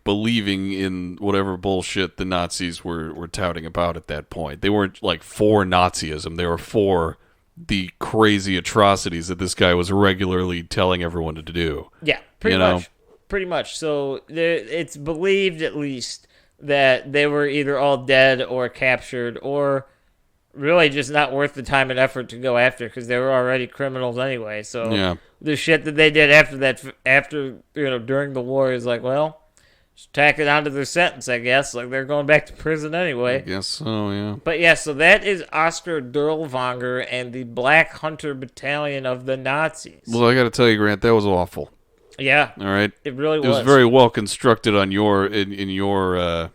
believing in whatever bullshit the Nazis were touting about at that point. They weren't for Nazism. They were for the crazy atrocities that this guy was regularly telling everyone to do. Yeah, pretty much. So it's believed at least that they were either all dead or captured or really just not worth the time and effort to go after because they were already criminals anyway. So the shit that they did during the war is just tack it onto their sentence, I guess. They're going back to prison anyway. I guess so, yeah. But yeah, so that is Oskar Dirlewanger and the Black Hunter Battalion of the Nazis. Well, I got to tell you, Grant, that was awful. Yeah. All right. It really was. It was very well constructed on in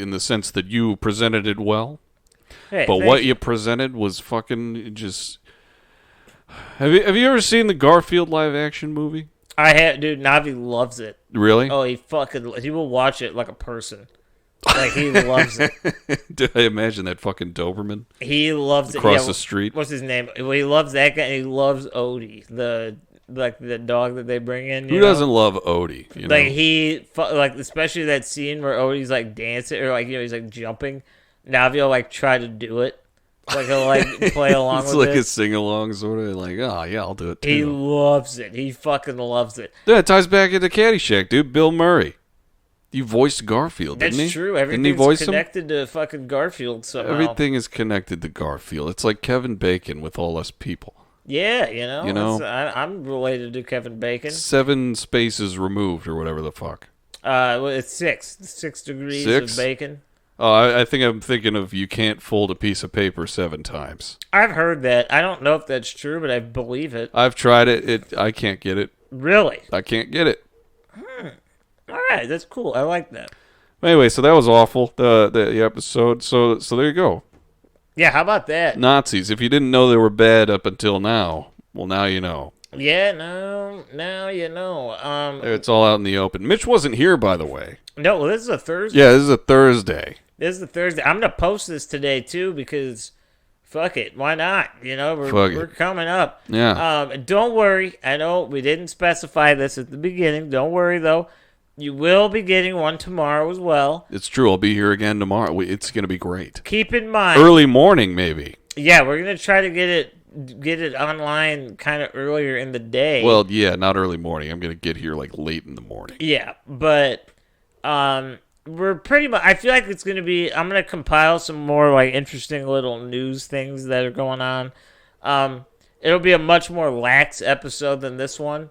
the sense that you presented it well. Hey, but what you presented was fucking just. Have you ever seen the Garfield live action movie? I have, dude. Navi loves it. Really? Oh, he will watch it like a person. Like, he loves it. Did I imagine that fucking Doberman He loves across it. the street? What's his name? Well, he loves that guy, and he loves Odie, the dog that they bring in. Who doesn't love Odie? You know? Like especially that scene where Odie's like dancing or like he's like jumping. Navio like try to do it. Like he'll like play along it's with like it. a sing along sort of like, oh yeah, I'll do it too. He loves it. He fucking loves it. Yeah, it ties back into Caddyshack, dude. Bill Murray. You voiced Garfield, didn't he? That's true. Didn't he Everything's voice him? connected to fucking Garfield somehow. Everything is connected to Garfield. It's like Kevin Bacon with all us people. Yeah, You know? I'm related to Kevin Bacon. 7 spaces removed or whatever the fuck. Well, it's 6 degrees 6? of bacon. Oh, I think I'm thinking of you can't fold a piece of paper 7 times. I've heard that. I don't know if that's true, but I believe it. I've tried it. I can't get it. Really? I can't get it. All right, that's cool. I like that. Anyway, so that was awful, the episode. So there you go. Yeah, how about that? Nazis. If you didn't know they were bad up until now, well, now you know. Yeah, no, now you know. It's all out in the open. Mitch wasn't here, by the way. No, well, this is a Thursday. Yeah, this is a Thursday. This is a Thursday. I'm gonna post this today too because, fuck it, why not? You know, we're coming up. Yeah. Don't worry. I know we didn't specify this at the beginning. Don't worry though. You will be getting one tomorrow as well. It's true. I'll be here again tomorrow. It's going to be great. Keep in mind. Early morning, maybe. Yeah, we're going to try to get it online kind of earlier in the day. Well, yeah, not early morning. I'm going to get here like late in the morning. Yeah, but we're pretty much. I feel like it's going to be. I'm going to compile some more like interesting little news things that are going on. It'll be a much more lax episode than this one.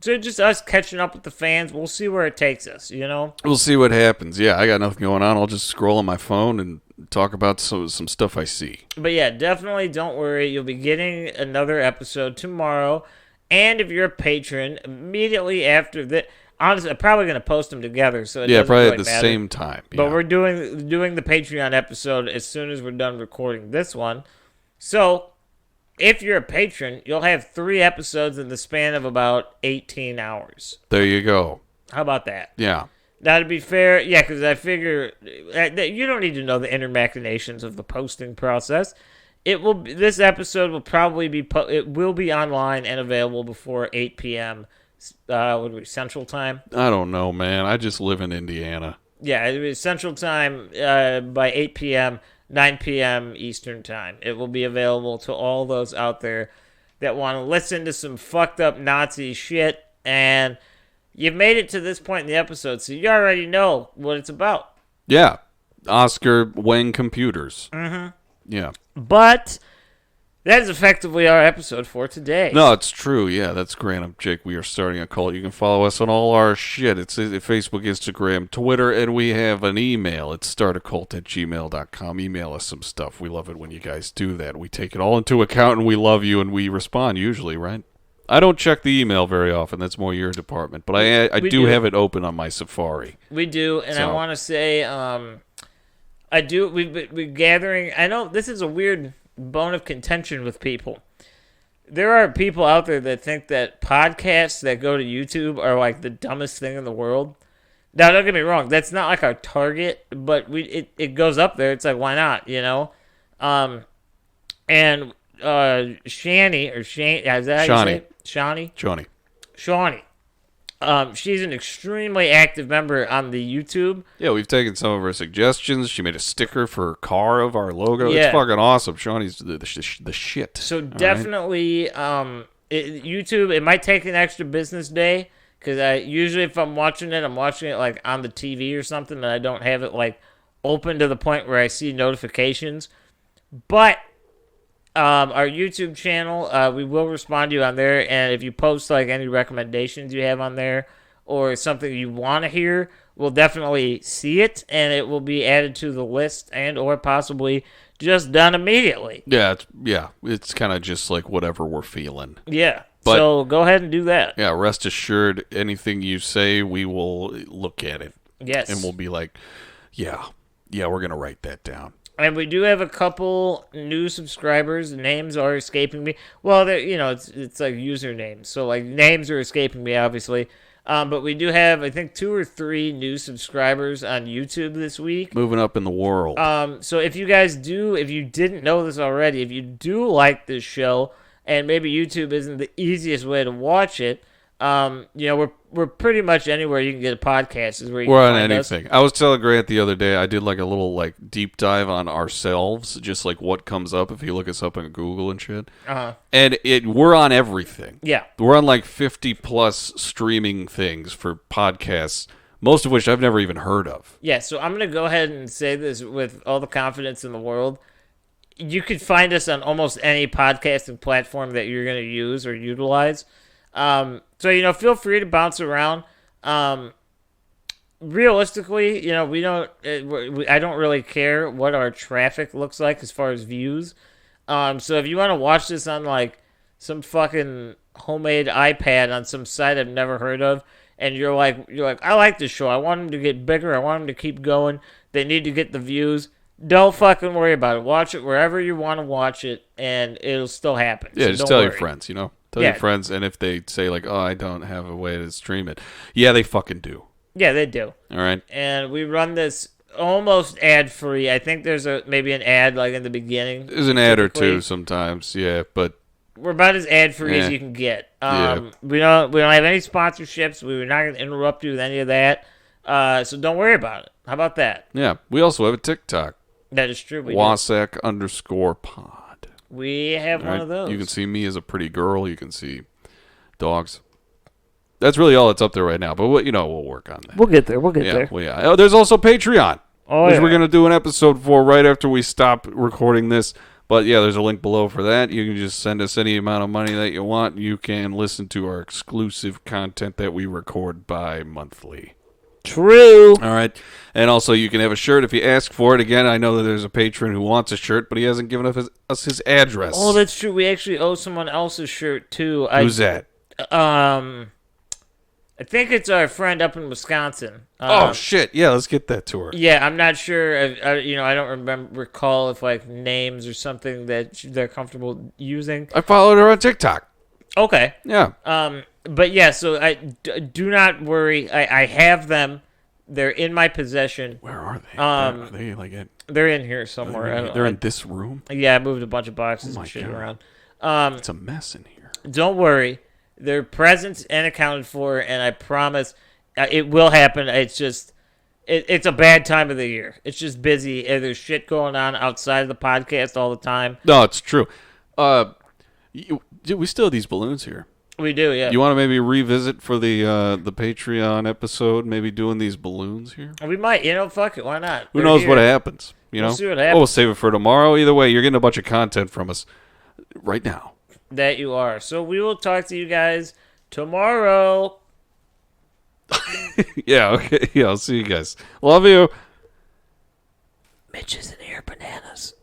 So just us catching up with the fans. We'll see where it takes us, you know? We'll see what happens. Yeah, I got nothing going on. I'll just scroll on my phone and talk about some stuff I see. But yeah, definitely don't worry. You'll be getting another episode tomorrow. And if you're a patron, immediately after that, honestly, I'm probably going to post them together. So it doesn't probably really at the matter. same time. Yeah. But we're doing the Patreon episode as soon as we're done recording this one. So if you're a patron, you'll have 3 episodes in the span of about 18 hours. There you go. How about that? Yeah. Now, to be fair, yeah, because I figure that you don't need to know the inner machinations of the posting process. This episode will probably be it will be online and available before 8 p.m. Central Time. I don't know, man. I just live in Indiana. Yeah, it was Central Time by 8 p.m., 9 p.m. Eastern Time. It will be available to all those out there that want to listen to some fucked up Nazi shit. And you've made it to this point in the episode, so you already know what it's about. Yeah. Oskar, Wang computers. Mm-hmm. Yeah. But that is effectively our episode for today. No, it's true. Yeah, that's great. I'm Jake. We are starting a cult. You can follow us on all our shit. It's Facebook, Instagram, Twitter, and we have an email. It's startacult@gmail.com. Email us some stuff. We love it when you guys do that. We take it all into account, and we love you, and we respond usually, right? I don't check the email very often. That's more your department. But I do have it open on my Safari. We do, and I want to say I do. We're gathering. I know this is a weird bone of contention with people. There are people out there that think that podcasts that go to YouTube are like the dumbest thing in the world. Now, don't get me wrong. That's not like our target, but it goes up there. It's like, why not, you know? And Shani, or Shane, is that how you say it? Shawnee. She's an extremely active member on the YouTube. Yeah, we've taken some of her suggestions. She made a sticker for her car of our logo. Yeah. It's fucking awesome. Shawnee's the shit. So definitely, YouTube, it might take an extra business day, because usually if I'm watching it like on the TV or something, and I don't have it like open to the point where I see notifications. But our YouTube channel, we will respond to you on there, and if you post like any recommendations you have on there or something you want to hear, we'll definitely see it, and it will be added to the list and or possibly just done immediately. Yeah, it's kind of just like whatever we're feeling. Yeah, so go ahead and do that. Yeah, rest assured, anything you say, we will look at it. Yes. And we'll be like, yeah, we're going to write that down. And we do have a couple new subscribers. Names are escaping me. Well, it's like usernames. So, like, names are escaping me, obviously. But we do have, I think, 2 or 3 new subscribers on YouTube this week. Moving up in the world. So if you guys do, if you didn't know this already, if you do like this show, and maybe YouTube isn't the easiest way to watch it, we're pretty much anywhere you can get a podcast is where you We're can on find anything. us. I was telling Grant the other day, I did like a little deep dive on ourselves, just like what comes up if you look us up on Google and shit. And we're on everything. Yeah. We're on like 50 plus streaming things for podcasts, most of which I've never even heard of. Yeah, so I'm going to go ahead and say this with all the confidence in the world. You could find us on almost any podcasting platform that you're going to use or utilize. So, feel free to bounce around. Realistically, we don't. I don't really care what our traffic looks like as far as views. So if you want to watch this on like some fucking homemade iPad on some site I've never heard of, and you're like, I like this show. I want them to get bigger. I want them to keep going. They need to get the views. Don't fucking worry about it. Watch it wherever you want to watch it, and it'll still happen. Yeah, so just don't tell worry. your friends, Tell your friends, and if they say, like, oh, I don't have a way to stream it. Yeah, they fucking do. Yeah, they do. All right. And we run this almost ad-free. I think there's maybe an ad, like, in the beginning. There's an ad or two sometimes, yeah, but... We're about as ad-free as you can get. We don't have any sponsorships. We're not going to interrupt you with any of that. So don't worry about it. How about that? Yeah, we also have a TikTok. That is true. Wasack_pod. We have one of those. You can see me as a pretty girl. You can see dogs. That's really all that's up there right now. But we'll work on that. We'll get there. We'll get there. Well, yeah. Oh, there's also Patreon, which we're gonna do an episode for right after we stop recording this. But yeah, there's a link below for that. You can just send us any amount of money that you want. You can listen to our exclusive content that we record bi-monthly. True. All right. And also, you can have a shirt if you ask for it. Again, I know that there's a patron who wants a shirt, but he hasn't given us his address. Oh, that's true. We actually owe someone else's shirt, too. Who's that? I think it's our friend up in Wisconsin. Oh, shit. Yeah, let's get that to her. Yeah, I'm not sure. I don't recall if, like, names or something that they're comfortable using. I followed her on TikTok. Okay. Yeah. But yeah, so do not worry. I have them. They're in my possession. Where are they? Are they like at? They're in here somewhere. They're in this room. Yeah, I moved a bunch of boxes and shit around. It's a mess in here. Don't worry. They're present and accounted for, and I promise it will happen. It's just it's a bad time of the year. It's just busy. There's shit going on outside of the podcast all the time. No, it's true. We still have these balloons here. We do, yeah. You want to maybe revisit for the Patreon episode, maybe doing these balloons here? We might, fuck it, why not? Who knows what happens, We'll see what happens. Oh, we'll save it for tomorrow. Either way, you're getting a bunch of content from us right now. That you are. So we will talk to you guys tomorrow. Yeah, okay. Yeah, I'll see you guys. Love you. Mitch is in here, bananas.